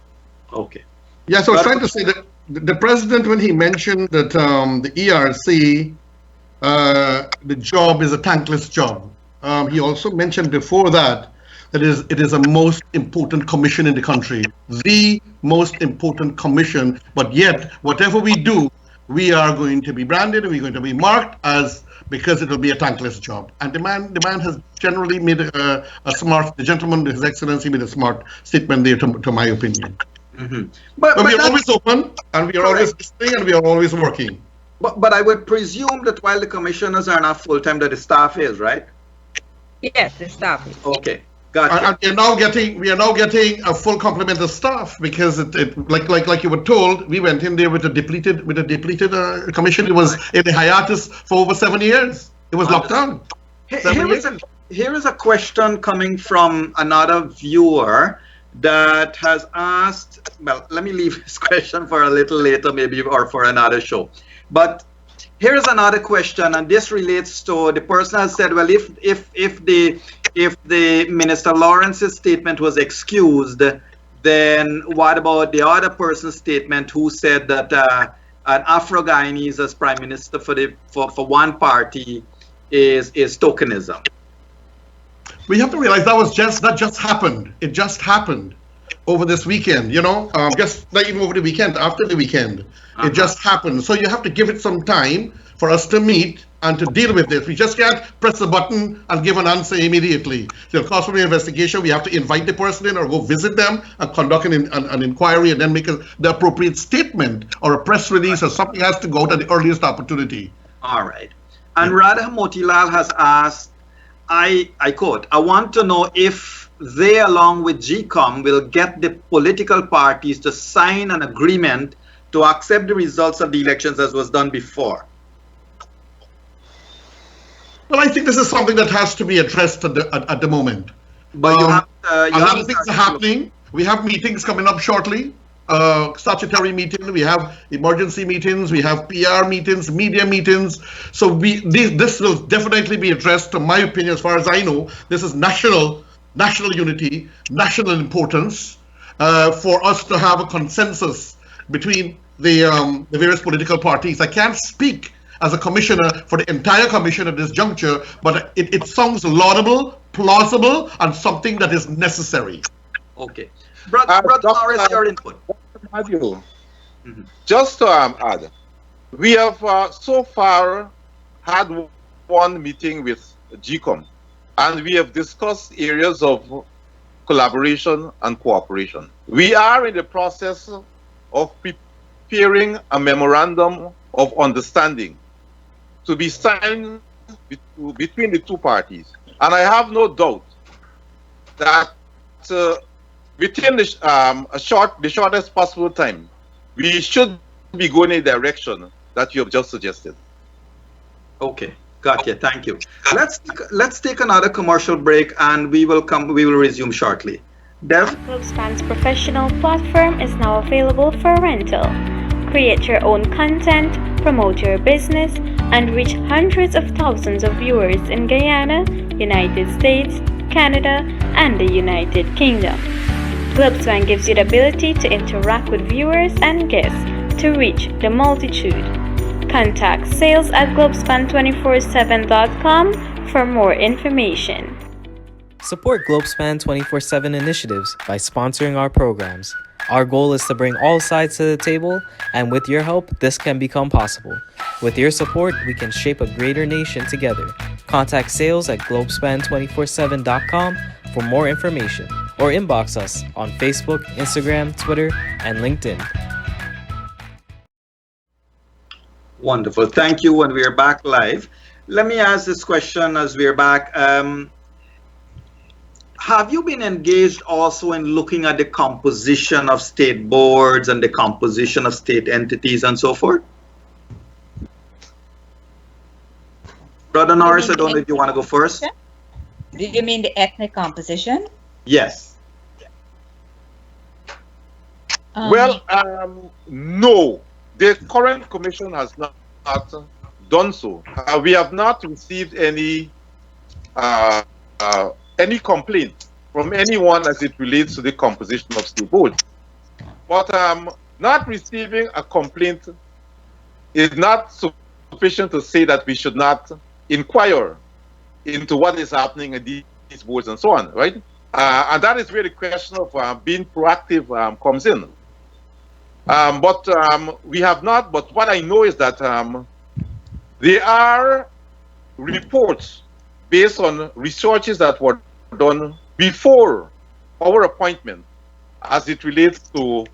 Speaker 2: yeah, so I was trying to say that the president, when he mentioned that the ERC, the job is a thankless job, he also mentioned before that it is a most important commission in the country, the most important commission, but yet whatever we do, we are going to be branded and we're going to be marked as, because it will be a thankless job. And the man has generally made the gentleman, His Excellency, made a smart statement there, to my opinion. But we are always open, and we are always listening, and we are always working.
Speaker 1: But I would presume that while the commissioners are not full-time, that the staff is, right?
Speaker 3: Yes, the staff is.
Speaker 1: Okay, gotcha.
Speaker 2: And we are now getting a full complement of staff, because like you were told, we went in there with a depleted commission. It was in a hiatus for over 7 years. It was locked down.
Speaker 1: Here is a question coming from another viewer that has asked, well, let me leave this question for a little later, maybe, or for another show. But here's another question, and this relates to the person has said, well, if the Minister Lawrence's statement was excused, then what about the other person's statement who said that an Afro-Guyanese as prime minister for one party is tokenism?
Speaker 2: We have to realize that just happened. It just happened over this weekend, just not even over the weekend, after the weekend. It just happened. So you have to give it some time for us to meet and to deal with this. We just can't press the button and give an answer immediately. So, of course, for the investigation, we have to invite the person in or go visit them and conduct an inquiry and then make the appropriate statement or a press release or something has to go out at the earliest opportunity.
Speaker 1: All right. And Radha Motilal has asked, I quote, I want to know if they, along with GCOM, will get the political parties to sign an agreement to accept the results of the elections as was done before.
Speaker 2: Well, I think this is something that has to be addressed at the moment.
Speaker 1: But
Speaker 2: a lot of things are happening. We have meetings coming up shortly. Statutory meeting, we have emergency meetings, we have PR meetings, media meetings. So this will definitely be addressed. To my opinion, as far as I know, this is national unity, national importance, for us to have a consensus between the various political parties. I can't speak as a commissioner for the entire commission at this juncture, but it sounds laudable, plausible, and something that is necessary.
Speaker 1: Okay. Brother Norris, your input.
Speaker 4: Just to add, we have so far had one meeting with GCOM, and we have discussed areas of collaboration, and cooperation. We are in the process of preparing a memorandum of understanding to be signed between the two parties. And I have no doubt that within the shortest possible time, we should be going in the direction that you have just suggested.
Speaker 1: Okay, gotcha. Thank you. Let's take another commercial break, and we will resume shortly. Dev?
Speaker 6: Globespan's professional platform is now available for rental. Create your own content, promote your business, and reach hundreds of thousands of viewers in Guyana, United States, Canada, and the United Kingdom. Globespan gives you the ability to interact with viewers and guests to reach the multitude. Contact sales@globespan247.com for more information.
Speaker 5: Support Globespan 24/7 initiatives by sponsoring our programs. Our goal is to bring all sides to the table, and with your help, this can become possible. With your support, we can shape a greater nation together. Contact sales@globespan247.com for more information, or inbox us on Facebook, Instagram, Twitter, and LinkedIn.
Speaker 1: Wonderful. Thank you. And we are back live. Let me ask this question as we're back. Have you been engaged also in looking at the composition of state boards and the composition of state entities and so forth? Brother Norris, I don't know if you want to go first.
Speaker 3: Do you mean the ethnic composition?
Speaker 1: Yes.
Speaker 4: Well, no. The current commission has not done so. We have not received any complaint from anyone as it relates to the composition of state boards. But not receiving a complaint is not sufficient to say that we should not inquire into what is happening in these boards and so on, right? And that is where the question of being proactive comes in. But we have not, but what I know is that there are reports based on researches that were done before our appointment as it relates to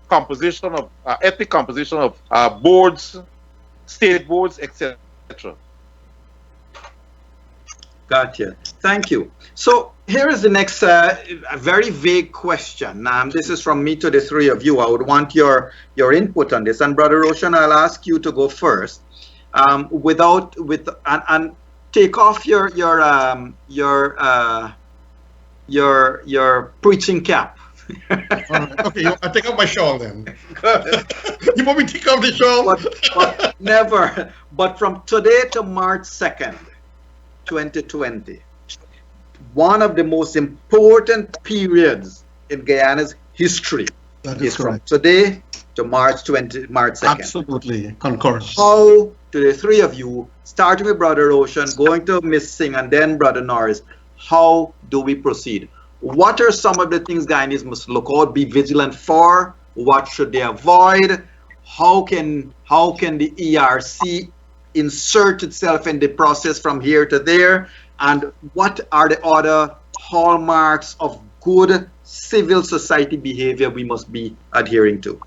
Speaker 4: composition of ethnic composition of boards, state boards, etc.
Speaker 1: Gotcha. Thank you. So here is the next a very vague question. This is from me to the three of you. I would want your input on this. And Brother Roshan, I'll ask you to go first. And take off your preaching cap.
Speaker 2: Okay, I take off my shawl then. You want me to take off the shawl?
Speaker 1: But never. But from today to March 2nd, 2020, one of the most important periods in Guyana's history is from today to March 2nd.
Speaker 2: Absolutely, concur.
Speaker 1: How do the three of you, starting with Brother Roshan, going to Miss Singh, and then Brother Norris, how do we proceed? What are some of the things Guyanese must look out, be vigilant for? What should they avoid? How can the ERC insert itself in the process from here to there? And what are the other hallmarks of good civil society behavior we must be adhering to?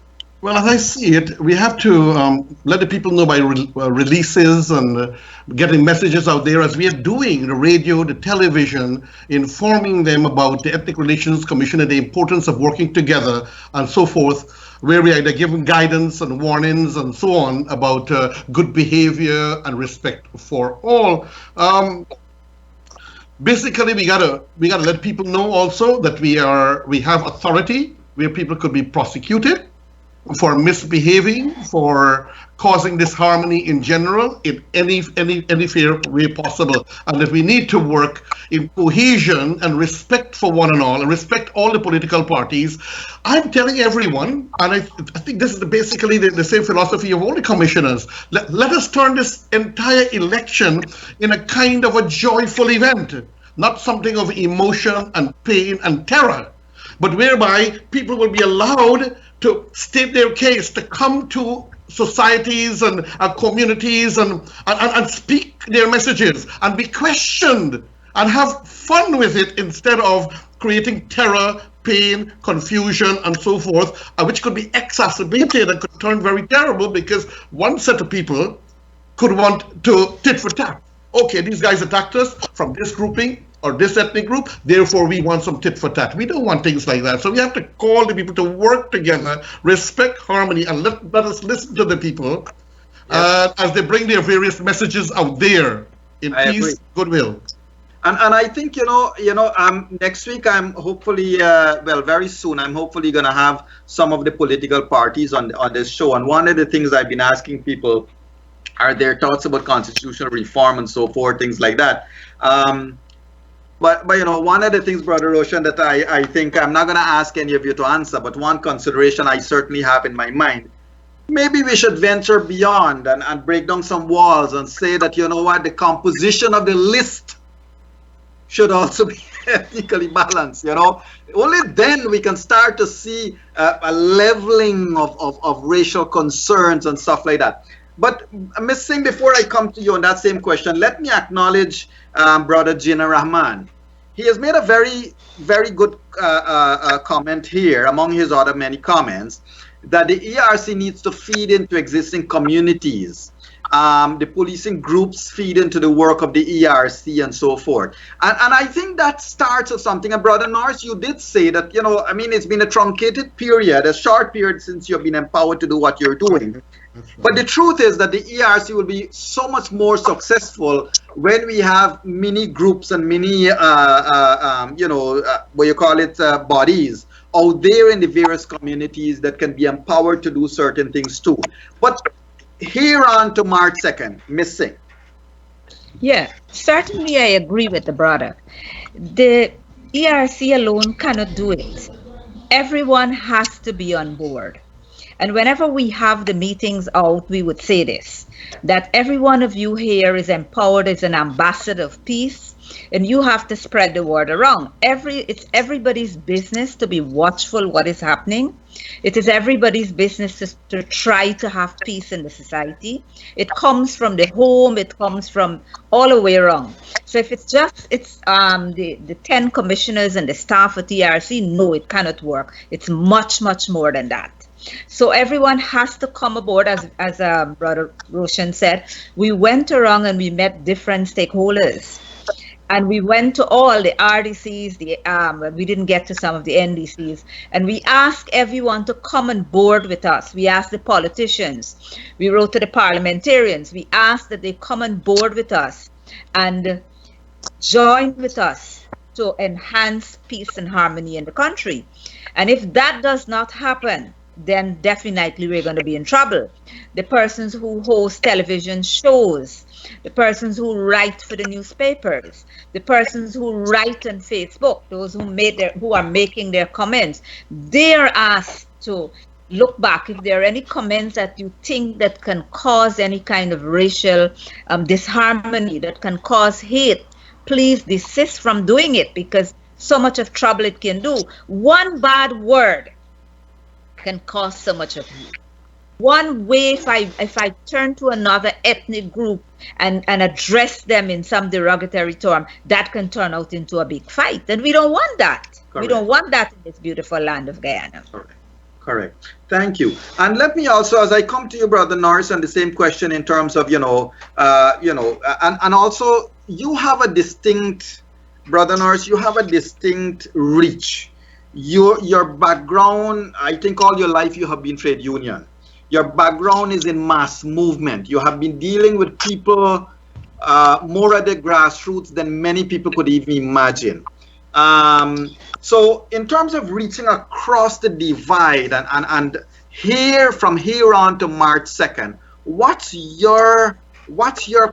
Speaker 2: Well, as I see it, we have to let the people know by releases and getting messages out there, as we are doing, the radio, the television, informing them about the Ethnic Relations Commission and the importance of working together and so forth, where we are giving guidance and warnings and so on about good behavior and respect for all. Basically, we gotta let people know also that we have authority where people could be prosecuted for misbehaving, for causing disharmony in general, in any fair way possible, and that we need to work in cohesion and respect for one and all, and respect all the political parties. I'm telling everyone, and I think this is basically the same philosophy of all the commissioners, let us turn this entire election in a kind of a joyful event, not something of emotion and pain and terror, but whereby people will be allowed to state their case, to come to societies and communities and speak their messages and be questioned and have fun with it, instead of creating terror, pain, confusion, and so forth, which could be exacerbated and could turn very terrible because one set of people could want to tit for tat. Okay, these guys attacked us from this grouping or this ethnic group, therefore we want some tit for tat. We don't want things like that. So we have to call the people to work together, respect harmony, and let us listen to the people as they bring their various messages out there in peace, goodwill.
Speaker 1: And I think next week I'm hopefully very soon I'm hopefully gonna have some of the political parties on this show. And one of the things I've been asking people are their thoughts about constitutional reform and so forth, things like that. But one of the things, Brother Roshan, that I think I'm not gonna ask any of you to answer, but one consideration I certainly have in my mind. Maybe we should venture beyond and break down some walls and say that, the composition of the list should also be ethnically balanced, Only then we can start to see a leveling of racial concerns and stuff like that. But Ms. Singh, before I come to you on that same question, let me acknowledge Brother Jinnah Rahman. He has made a very, very good comment here, among his other many comments, that the ERC needs to feed into existing communities. The policing groups feed into the work of the ERC and so forth. And I think that starts with something. And Brother Norris, you did say that, it's been a truncated period, a short period since you've been empowered to do what you're doing. But the truth is that the ERC will be so much more successful when we have mini groups and mini, bodies out there in the various communities that can be empowered to do certain things too. But here on to March 2nd, Ms. Singh.
Speaker 3: Yeah, certainly I agree with the brother. The ERC alone cannot do it. Everyone has to be on board. And whenever we have the meetings out, we would say this, that every one of you here is empowered as an ambassador of peace, and you have to spread the word around. It's everybody's business to be watchful what is happening. It is everybody's business to try to have peace in the society. It comes from the home, it comes from all the way around. So if it's the 10 commissioners and the staff at ERC, no, it cannot work. It's much, much more than that. So everyone has to come aboard, as Brother Roshan said. We went around and we met different stakeholders. And we went to all the RDCs, we didn't get to some of the NDCs, and we asked everyone to come on board with us. We asked the politicians, we wrote to the parliamentarians, we asked that they come on board with us and join with us to enhance peace and harmony in the country. And if that does not happen, then definitely we're going to be in trouble. The persons who host television shows, the persons who write for the newspapers, the persons who write on Facebook, those who are making their comments, they are asked to look back. If there are any comments that you think that can cause any kind of racial disharmony, that can cause hate, please desist from doing it, because so much of trouble it can do. One bad word can cause so much of hate. One way, if I turn to another ethnic group and address them in some derogatory term, that can turn out into a big fight. And we don't want that. Correct. We don't want that in this beautiful land of Guyana.
Speaker 1: Correct. Thank you. And let me also, as I come to you, Brother Norris, and the same question in terms of, and also you have a distinct, Brother Norris, you have a distinct reach. Your background, I think all your life you have been trade union. Your background is in mass movement. You have been dealing with people more at the grassroots than many people could even imagine. So in terms of reaching across the divide and from here on to March 2nd, what's your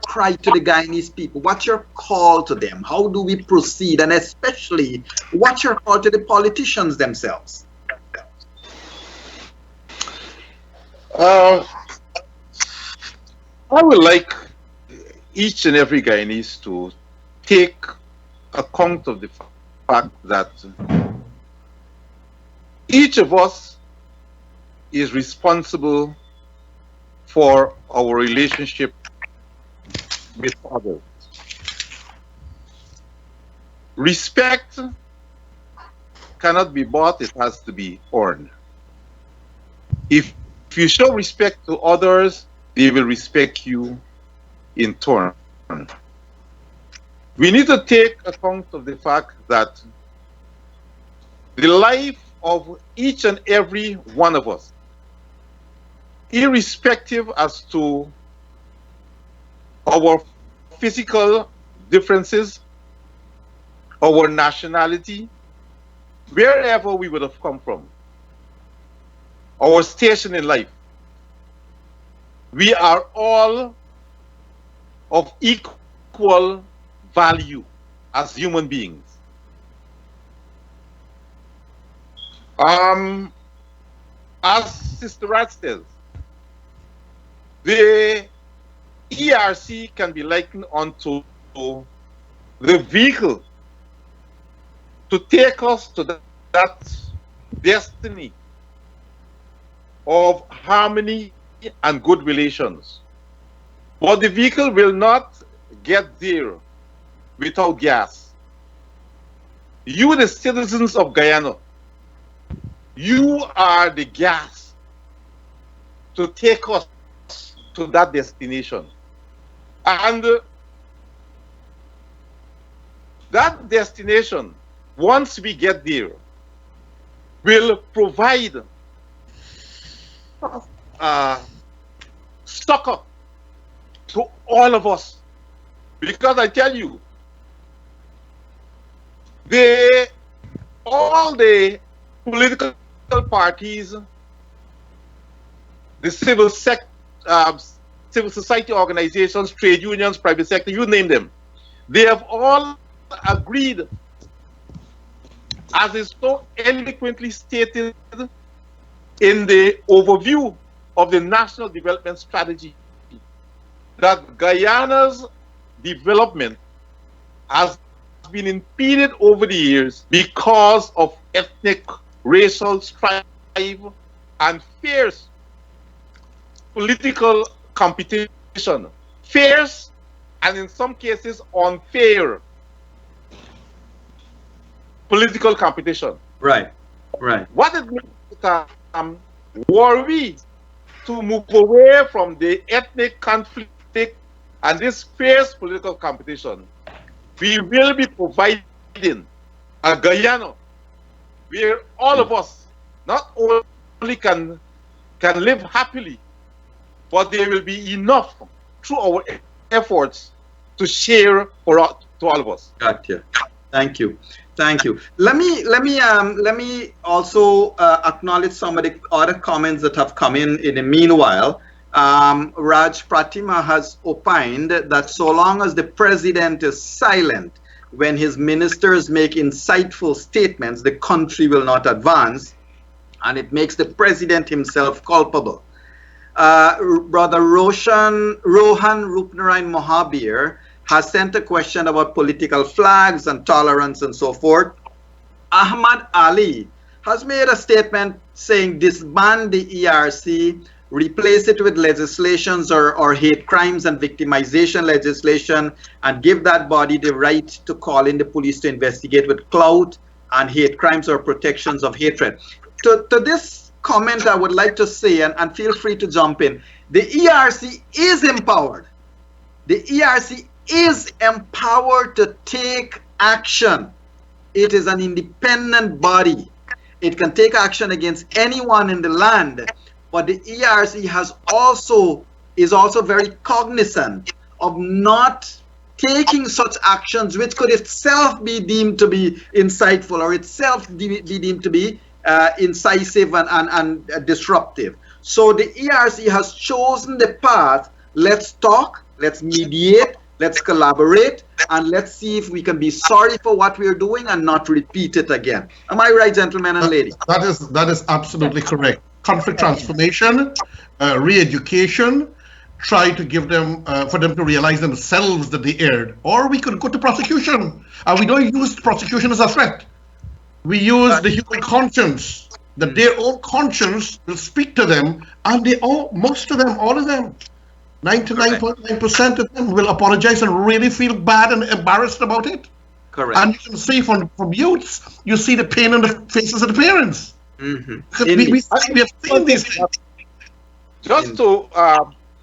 Speaker 1: cry to the Guyanese people? What's your call to them? How do we proceed? And especially, what's your call to the politicians themselves?
Speaker 4: I would like each and every Guyanese to take account of the fact that each of us is responsible for our relationship with others. Respect cannot be bought, it has to be earned. If you show respect to others, they will respect you in turn. We need to take account of the fact that the life of each and every one of us, irrespective as to our physical differences, our nationality, wherever we would have come from, our station in life, we are all of equal value as human beings. As Sister Rat says, the ERC can be likened onto the vehicle to take us to that destiny of harmony and good relations. But the vehicle will not get there without gas. You, the citizens of Guyana, you are the gas to take us to that destination. And that destination, once we get there, will provide succor to all of us. Because I tell you, all the political parties, the civil society organizations, trade unions, private sector, you name them, they have all agreed, as is so eloquently stated in the overview of the National Development Strategy, that Guyana's development has been impeded over the years because of ethnic, racial strife and fierce political competition. Fierce and in some cases unfair political competition.
Speaker 1: Right, right.
Speaker 4: What it means were we to move away from the ethnic conflict and this fierce political competition, we will be providing a Guyana where all of us not only can live happily, but there will be enough through our efforts to share to all of us.
Speaker 1: Gotcha. Thank you. Thank you. Let me also acknowledge some of the other comments that have come in the meanwhile. Raj Pratima has opined that so long as the president is silent when his ministers make insightful statements, the country will not advance, and it makes the president himself culpable. Brother Rohan Rupnarayan Mahadeo has sent a question about political flags and tolerance and so forth. Ahmad Ali has made a statement saying disband the ERC, replace it with legislations or hate crimes and victimization legislation, and give that body the right to call in the police to investigate with clout and hate crimes or protections of hatred. To this comment, I would like to say, and feel free to jump in, the ERC is empowered. The ERC is empowered to take action. It is an independent body. It can take action against anyone in the land, but the ERC is also very cognizant of not taking such actions which could itself be deemed to be insightful or itself be deemed to be incisive and disruptive. So the ERC has chosen the path, let's talk, let's mediate, let's collaborate, and let's see if we can be sorry for what we're doing and not repeat it again. Am I right, gentlemen and ladies?
Speaker 2: That is absolutely correct. Conflict transformation, re-education, try to give them, for them to realize themselves that they erred. Or we could go to prosecution. We don't use prosecution as a threat. We use the human conscience, that their own conscience will speak to them, and most of them, all of them, 99.9% of them will apologize and really feel bad and embarrassed about it.
Speaker 1: Correct.
Speaker 2: And you can see from youths, you see the pain on the faces of the parents.
Speaker 1: Mm-hmm.
Speaker 2: We have seen these things.
Speaker 4: Just to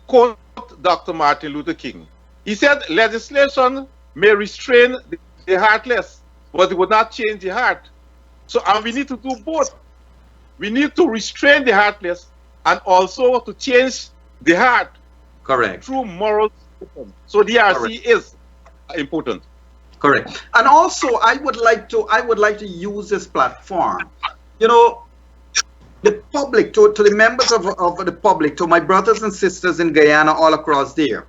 Speaker 4: quote Dr. Martin Luther King, he said, legislation may restrain the heartless, but it would not change the heart. So and we need to do both. We need to restrain the heartless and also to change the heart.
Speaker 1: Correct.
Speaker 4: Through moral system. So DRC is important.
Speaker 1: Correct. And also, I would like to use this platform, you know, the public, to the members of the public, to my brothers and sisters in Guyana all across there.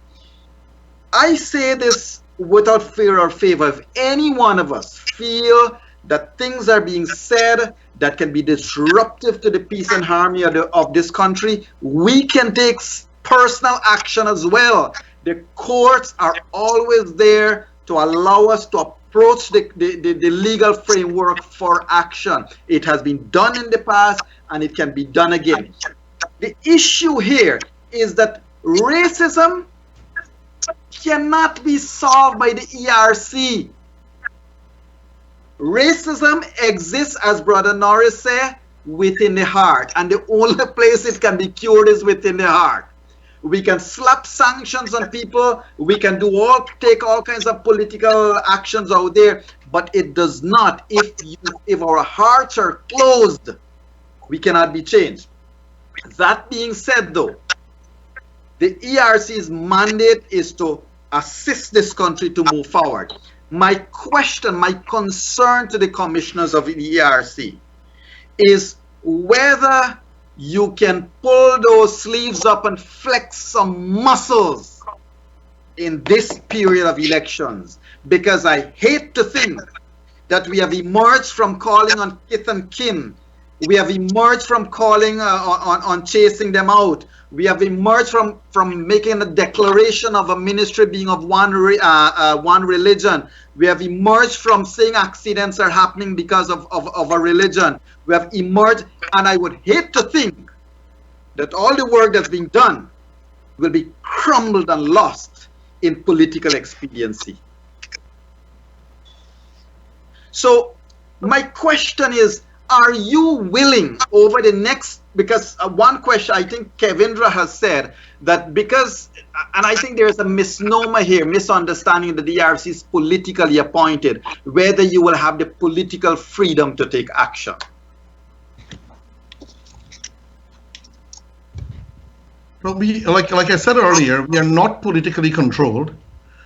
Speaker 1: I say this without fear or favor. If any one of us feel that things are being said that can be disruptive to the peace and harmony of this country, we can take personal action as well. The courts are always there to allow us to approach the legal framework for action. It has been done in the past and it can be done again. The issue here is that racism cannot be solved by the ERC. Racism exists, as Brother Norris said, within the heart, and the only place it can be cured is within the heart. We can slap sanctions on people, we can take all kinds of political actions out there, but it does not. If our hearts are closed, we cannot be changed. That being said, though, the ERC's mandate is to assist this country to move forward. My question, my concern to the commissioners of the ERC is whether you can pull those sleeves up and flex some muscles in this period of elections. Because I hate to think that we have emerged from calling on kith and kin. We have emerged from calling on chasing them out. We have emerged from making a declaration of a ministry being of one religion. We have emerged from saying accidents are happening because of a religion. We have emerged, and I would hate to think that all the work that's being done will be crumbled and lost in political expediency. So my question is, are you willing over the next, because one question I think Kevindra has said that because, and I think there's a misnomer here, misunderstanding that the DRC is politically appointed, whether you will have the political freedom to take action.
Speaker 2: Well, like I said earlier, we are not politically controlled.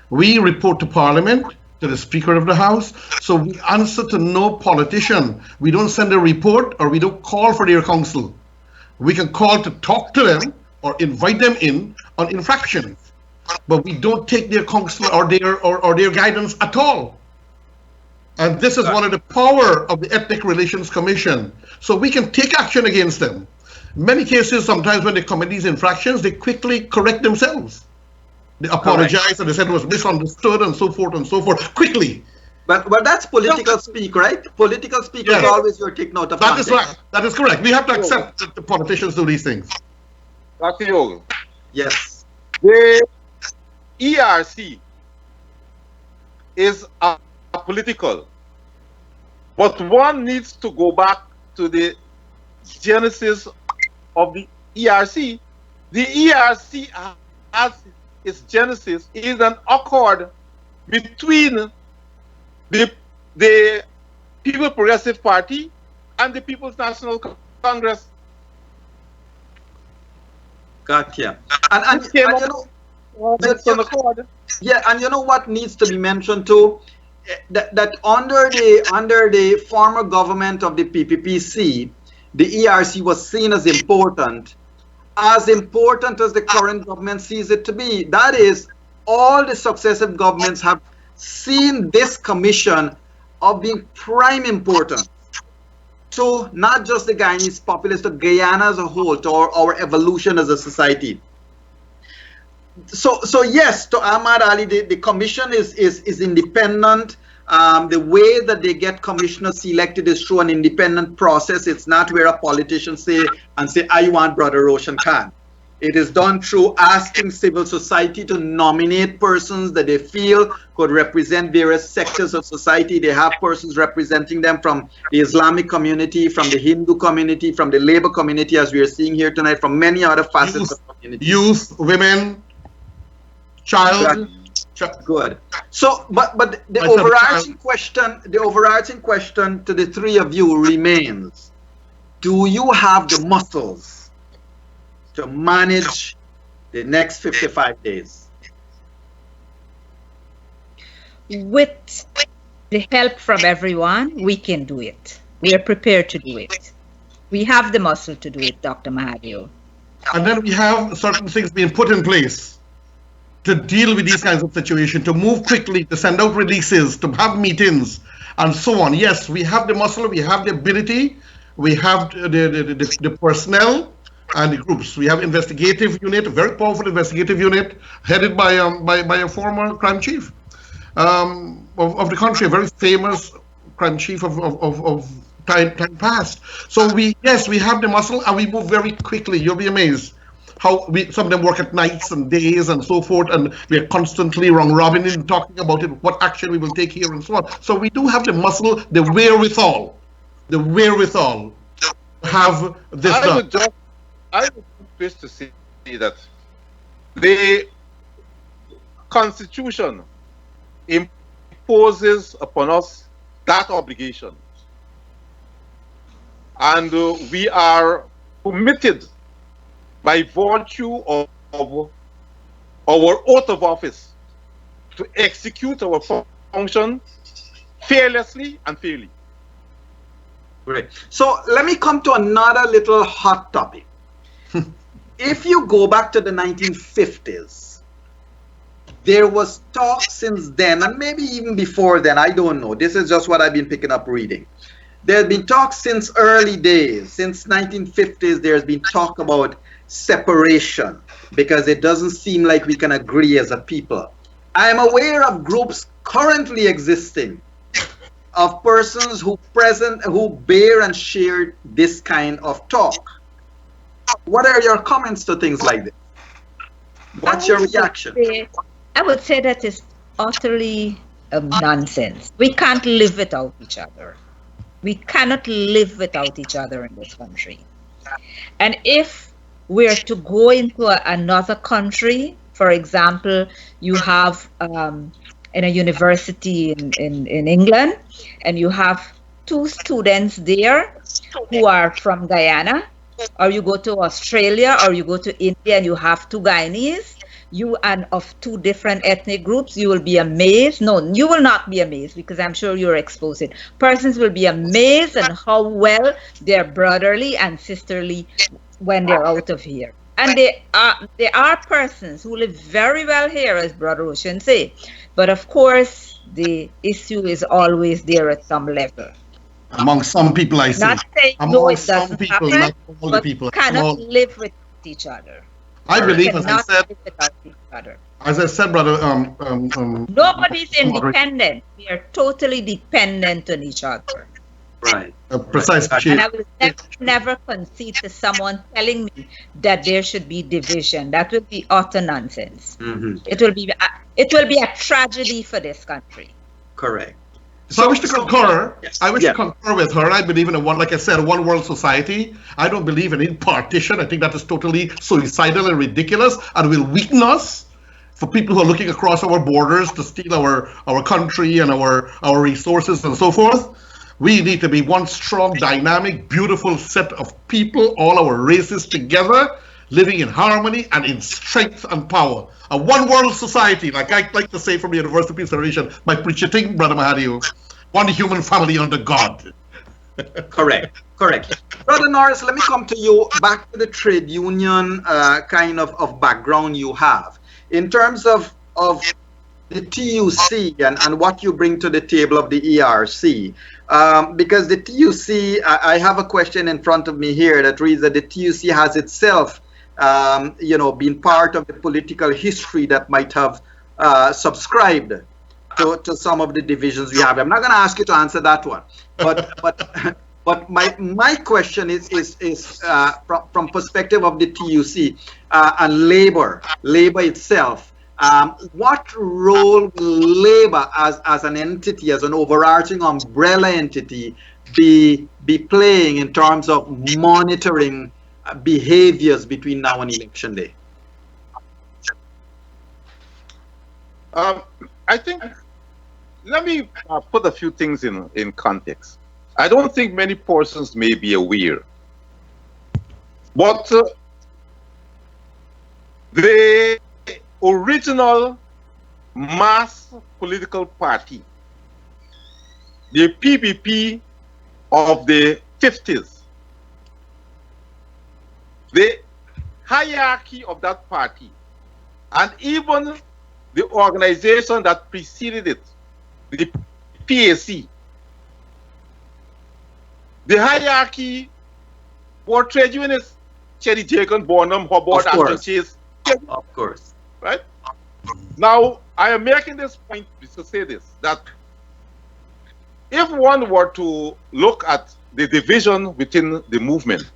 Speaker 2: We report to Parliament, to the Speaker of the House, so we answer to no politician. We don't send a report or we don't call for their counsel. We can call to talk to them or invite them in on infractions, but we don't take their counsel or their guidance at all. And this is one of the power of the Ethnic Relations Commission. So we can take action against them. Many cases, sometimes when they commit these infractions, they quickly correct themselves. They apologize and they said it was misunderstood and so forth, quickly.
Speaker 1: But that's political speak, right? Political speak is always your take note of
Speaker 2: that is right. That is correct. We have to accept that the politicians do these things.
Speaker 4: Dr. Yoga.
Speaker 1: Yes.
Speaker 4: The ERC is political, but one needs to go back to the genesis of the ERC. The ERC has its genesis is an accord between the People Progressive Party and the People's National Congress.
Speaker 1: Gotcha. And you know what needs to be mentioned too? That under the former government of the PPPC, the ERC was seen as important as the current government sees it to be. That is, all the successive governments have seen this commission of being prime importance to not just the Guyanese populace, but Guyana as a whole, to our evolution as a society. So yes, to Ahmad Ali, the commission is independent. The way that they get commissioners selected is through an independent process. It's not where a politician say, I want Brother Roshan Khan. It is done through asking civil society to nominate persons that they feel could represent various sectors of society. They have persons representing them from the Islamic community, from the Hindu community, from the labor community, as we are seeing here tonight, from many other facets of the community.
Speaker 2: Youth, women, child.
Speaker 1: Good. So, but the overarching question to the three of you remains: do you have the muscles to manage the next 55 days?
Speaker 3: With the help from everyone, we can do it. We are prepared to do it. We have the muscle to do it, Dr. Mahadeo.
Speaker 2: And then we have certain things being put in place to deal with these kinds of situations, to move quickly, to send out releases, to have meetings, and so on. Yes, we have the muscle, we have the ability, we have the personnel and the groups. We have investigative unit, a very powerful investigative unit, headed by a former crime chief of the country, a very famous crime chief of time past. So we have the muscle, and we move very quickly. You'll be amazed how some of them work at nights and days and so forth, and we are constantly round-robin and talking about it, what action we will take here and so on. So we do have the muscle, the wherewithal to have this done.
Speaker 4: I would wish to see that the Constitution imposes upon us that obligation, and we are permitted by virtue of our oath of office to execute our function fearlessly and fairly.
Speaker 1: Great. So let me come to another little hot topic. If you go back to the 1950s, there was talk since then, and maybe even before then, I don't know. This is just what I've been picking up reading. There's been talk since early days, since 1950s, there's been talk about separation, because it doesn't seem like we can agree as a people. I am aware of groups currently existing of persons who bear and share this kind of talk. What are your comments to things like this? What's your reaction?
Speaker 3: I would say that is utterly nonsense. We can't live without each other. We cannot live without each other in this country. And if we're to go into another country, for example, you have in a university in England, and you have 2 students there who are from Guyana, or you go to Australia, or you go to India and you have 2 Guyanese, of 2 different ethnic groups, you will be amazed. No, you will not be amazed, because I'm sure you're exposed. Persons will be amazed at how well they're brotherly and sisterly when they're out of here. And there are persons who live very well here, as Brother Roshan say. But of course, the issue is always there at some level.
Speaker 2: Among some people, I say.
Speaker 3: Not saying no, it doesn't happen,
Speaker 2: not all the
Speaker 3: but
Speaker 2: people.
Speaker 3: Cannot live with each other.
Speaker 2: I believe, as I said,
Speaker 3: live without each other.
Speaker 2: As I said, brother,
Speaker 3: nobody's independent. We are totally dependent on each other.
Speaker 1: Right.
Speaker 2: Precisely.
Speaker 3: And I will never concede to someone telling me that there should be division. That would be utter nonsense.
Speaker 1: Mm-hmm.
Speaker 3: It will be a tragedy for this country.
Speaker 1: Correct.
Speaker 2: So I wish to concur.
Speaker 1: Yes.
Speaker 2: I wish to concur with her. I believe in a one, like I said, one world society. I don't believe in any partition. I think that is totally suicidal and ridiculous, and will weaken us. For people who are looking across our borders to steal our country and our resources and so forth, we need to be one strong, dynamic, beautiful set of people, all our races together, living in harmony and in strength and power. A one world society, like I like to say from the University of Peace Federation, by preaching, Brother Mahadeo, one human family under God.
Speaker 1: Correct. Brother Norris, let me come to you, back to the trade union kind of background you have. In terms of the TUC and what you bring to the table of the ERC, because the TUC, I have a question in front of me here that reads that the TUC has itself, been part of the political history that might have subscribed to some of the divisions we have. I'm not going to ask you to answer that one, but my question is from perspective of the TUC. and labor itself. What role will labor as an entity, as an overarching umbrella entity, be playing in terms of monitoring behaviors between now and election day?
Speaker 4: I think, let me put a few things in context. I don't think many persons may be aware, but the original mass political party, the PPP of the 50s, the hierarchy of that party, and even the organization that preceded it, the PAC, the hierarchy for trade unionists, Cherry Jagan, Bonham, Hubbard, and Chase.
Speaker 1: Of course.
Speaker 4: Right? Now, I am making this point to say this, that if one were to look at the division within the movement,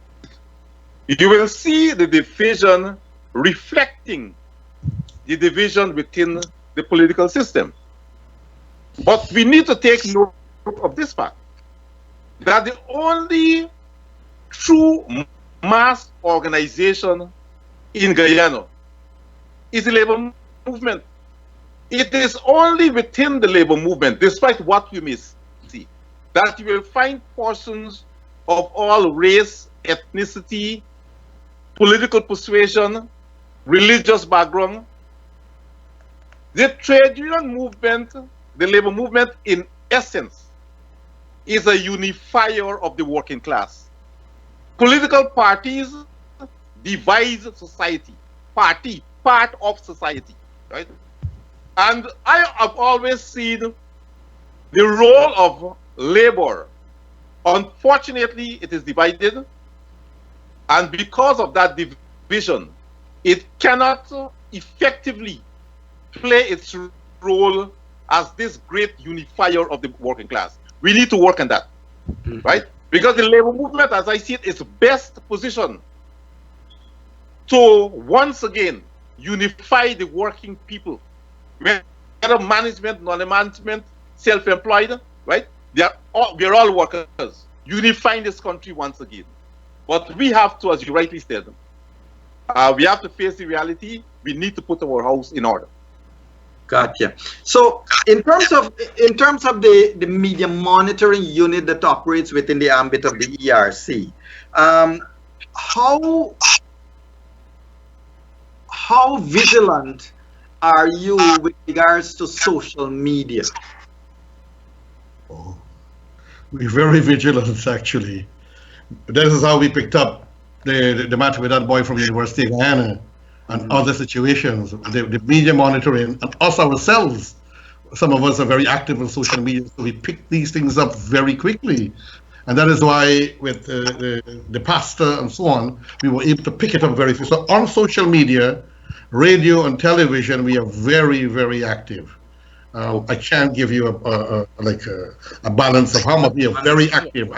Speaker 4: you will see the division reflecting the division within the political system. But we need to take note of this fact, that the only true mass organization in Guyana is the labor movement. It is only within the labor movement, despite what you may see, that you will find persons of all race, ethnicity, political persuasion, religious background. The trade union movement, the labor movement, in essence, is a unifier of the working class. Political parties divide society. Party, part of society, right? And I have always seen the role of labor. Unfortunately, it is divided. And because of that division, it cannot effectively play its role as this great unifier of the working class. We need to work on that, right? Because the labor movement, as I see it, is best positioned to once again unify the working people, whether management, non-management, self-employed, right? We are all workers, unifying this country once again. But we have to, as you rightly said, we have to face the reality. We need to put our house in order.
Speaker 1: Gotcha. So in terms of the media monitoring unit that operates within the ambit of the ERC, how vigilant are you with regards to social media?
Speaker 2: Oh, we're very vigilant, actually. This is how we picked up the matter with that boy from University of Guyana and other situations. The media monitoring, and us ourselves, some of us are very active on social media, so we pick these things up very quickly. And that is why with the pastor and so on, we were able to pick it up very fast. So on social media, radio and television, we are very, very active. I can't give you a balance of how much. We are very active.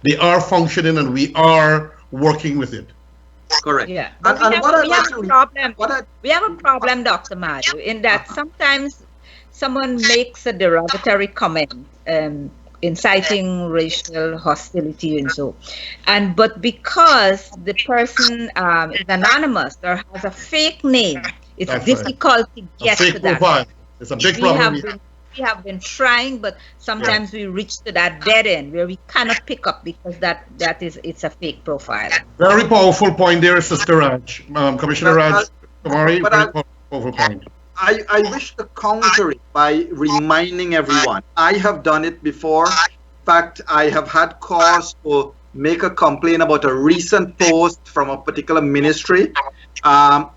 Speaker 2: They are functioning, and we are working with it.
Speaker 1: Correct.
Speaker 3: Yeah. But we have a problem, Dr. Mahadeo, in that sometimes someone makes a derogatory comment, inciting racial hostility and so. But because the person is anonymous or has a fake name, it's difficult to get to that.
Speaker 2: Profile. It's a big problem.
Speaker 3: We have been trying, but sometimes we reach to that dead end where we cannot pick up because it's a fake profile.
Speaker 2: Very powerful point there, Sister Raj. Commissioner Rajkumarie, very powerful point.
Speaker 1: I wish to counter it by reminding everyone. I have done it before. In fact, I have had cause to make a complaint about a recent post from a particular ministry.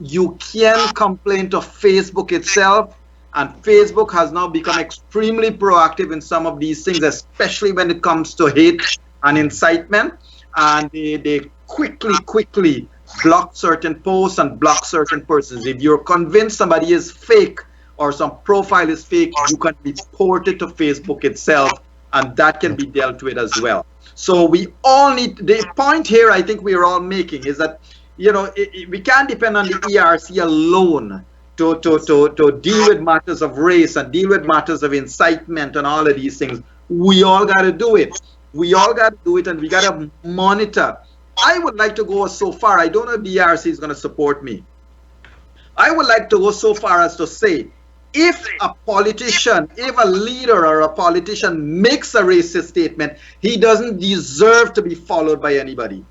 Speaker 1: You can complain to Facebook itself, and Facebook has now become extremely proactive in some of these things, especially when it comes to hate and incitement. And they quickly block certain posts and block certain persons. If you're convinced somebody is fake or some profile is fake, you can report it to Facebook itself, and that can be dealt with as well. So we all need, the point here I think we're all making is that we can't depend on the ERC alone to deal with matters of race and deal with matters of incitement and all of these things. We all got to do it. We all got to do it, and we got to monitor. I would like to go so far. I don't know if the ERC is going to support me. I would like to go so far as to say, if a politician, if a leader or a politician makes a racist statement, he doesn't deserve to be followed by anybody.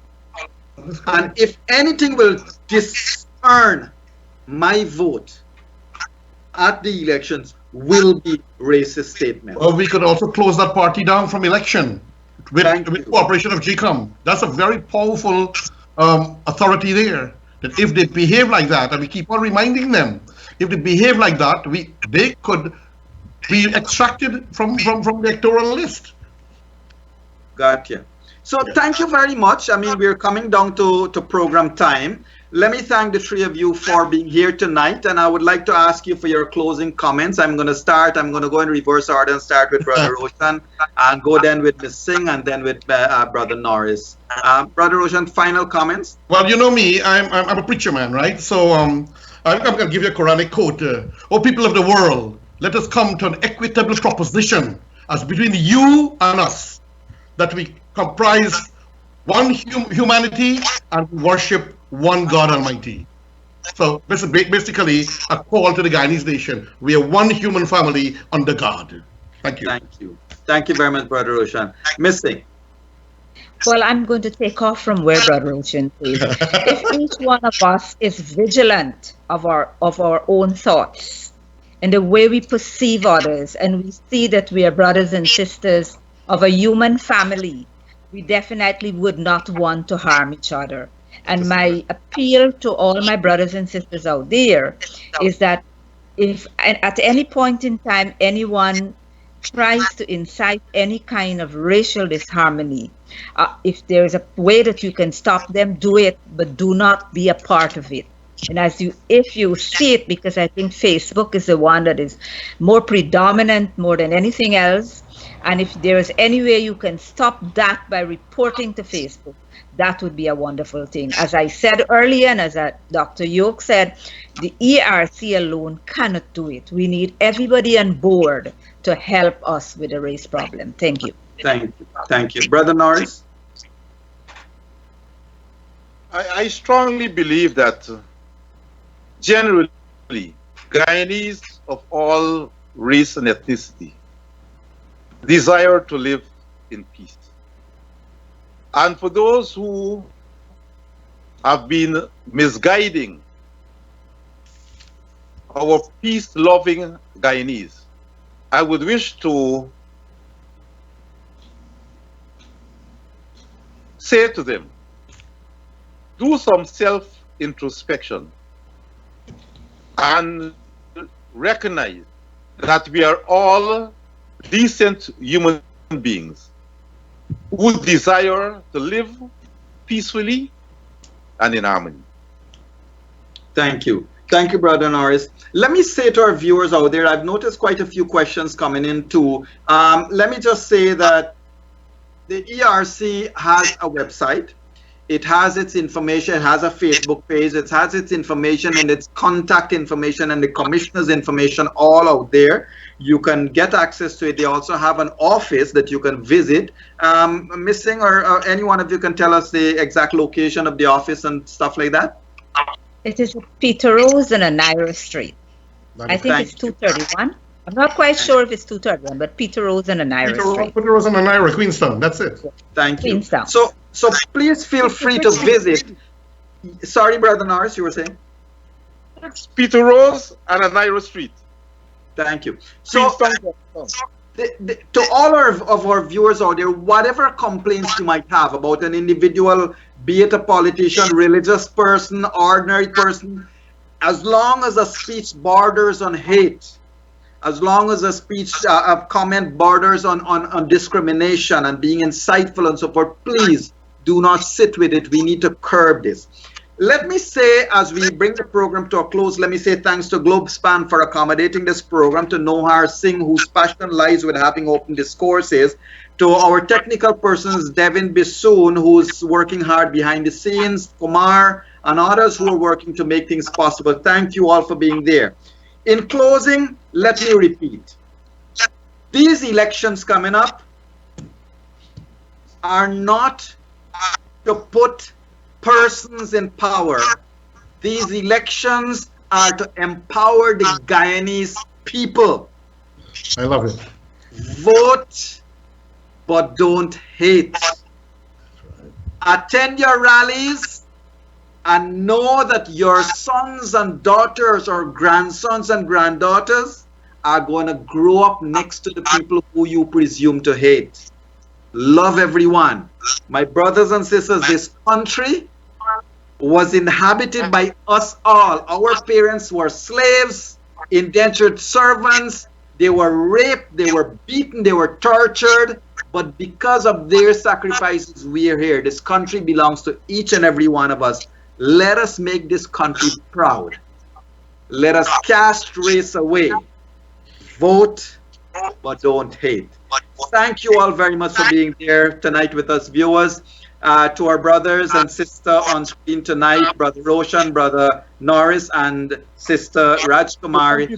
Speaker 1: And if anything will discern my vote at the elections, will be racist statements.
Speaker 2: Well, we could also close that party down from election with cooperation of GCOM. That's a very powerful authority there. That if they behave like that, and we keep on reminding them, if they behave like that, they could be extracted from the electoral list.
Speaker 1: Gotcha. So thank you very much. I mean, we're coming down to program time. Let me thank the three of you for being here tonight, and I would like to ask you for your closing comments. I'm going to go in reverse order and start with Brother Roshan, and go then with Ms. Singh, and then with Brother Norris. Brother Roshan, final comments?
Speaker 2: Well, you know me, I'm a preacher man, right? So I'm going to give you a Quranic quote. Oh, people of the world, let us come to an equitable proposition as between you and us, that we comprise one humanity and worship one God Almighty. So this is basically a call to the Guyanese nation. We are one human family under God. Thank you.
Speaker 1: Thank you. Thank you very much, Brother Roshan. Ms. Singh.
Speaker 3: Well, I'm going to take off from where Brother Roshan says. If each one of us is vigilant of our own thoughts and the way we perceive others, and we see that we are brothers and sisters of a human family, we definitely would not want to harm each other. And my appeal to all my brothers and sisters out there is that if at any point in time anyone tries to incite any kind of racial disharmony, if there is a way that you can stop them, do it, but do not be a part of it. And if you see it, because I think Facebook is the one that is more predominant more than anything else, and if there is any way you can stop that by reporting to Facebook, that would be a wonderful thing. As I said earlier, and as Dr. Yoke said, the ERC alone cannot do it. We need everybody on board to help us with the race problem. Thank you.
Speaker 1: Thank you. Thank you. Brother Norris?
Speaker 4: I strongly believe that generally Guyanese of all race and ethnicity desire to live in peace. And for those who have been misguiding our peace-loving Guyanese, I would wish to say to them, do some self-introspection and recognize that we are all decent human beings who desire to live peacefully and in harmony.
Speaker 1: Thank you. Thank you, Brother Norris. Let me say to our viewers out there, I've noticed quite a few questions coming in too. Let me just say that the ERC has a website. It has its information, it has a Facebook page, it has its information and its contact information and the commissioner's information all out there. You can get access to it. They also have an office that you can visit. Ms. Singh or any one of you can tell us the exact location of the office and stuff like that?
Speaker 3: It is Peter Rose and Naira Street. I think it's 231. I'm not quite sure if it's 231, but Peter Rose and Naira Street.
Speaker 2: Peter Rose and Naira, Queenstown, that's it.
Speaker 1: Thank you.
Speaker 3: Queenstown.
Speaker 1: So please feel free to visit. Sorry, Brother Norris, you were saying?
Speaker 4: Peter Rose and Naira Street.
Speaker 1: Thank you. So, to all of our viewers out there, whatever complaints you might have about an individual, be it a politician, religious person, ordinary person, as long as a speech borders on hate, as long as a speech comment borders on discrimination and being insightful and so forth, please do not sit with it. We need to curb this. Let me say, as we bring the program to a close, let me say thanks to Globespan for accommodating this program, to Nohar Singh, whose passion lies with having open discourses, to our technical persons, Devin Bissoon, who's working hard behind the scenes, Kumar, and others who are working to make things possible. Thank you all for being there. In closing, let me repeat. These elections coming up are not to put persons in power. These elections are to empower the Guyanese people.
Speaker 2: I love it.
Speaker 1: Vote, but don't hate. Attend your rallies and know that your sons and daughters or grandsons and granddaughters are going to grow up next to the people who you presume to hate. Love everyone. My brothers and sisters, this country was inhabited by us all. Our parents were slaves, indentured servants. They were raped, they were beaten, they were tortured. But because of their sacrifices, we are here. This country belongs to each and every one of us. Let us make this country proud. Let us cast race away. Vote, but don't hate. Thank you all very much for being there tonight with us, viewers. To our brothers and sister on screen tonight, Brother Roshan, Brother Norris, and Sister Rajkumarie.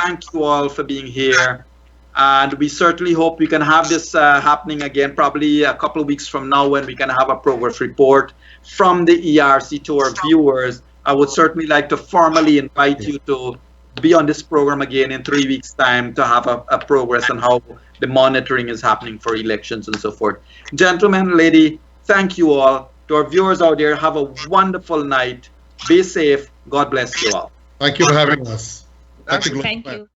Speaker 1: Thank you all for being here. And we certainly hope we can have this happening again, probably a couple of weeks from now, when we can have a progress report from the ERC to our viewers. I would certainly like to formally invite you to be on this program again in 3 weeks' time to have a progress on how the monitoring is happening for elections and so forth. Gentlemen, lady, thank you all. To our viewers out there, have a wonderful night. Be safe. God bless you all.
Speaker 2: Thank you for having us.
Speaker 3: Thank you.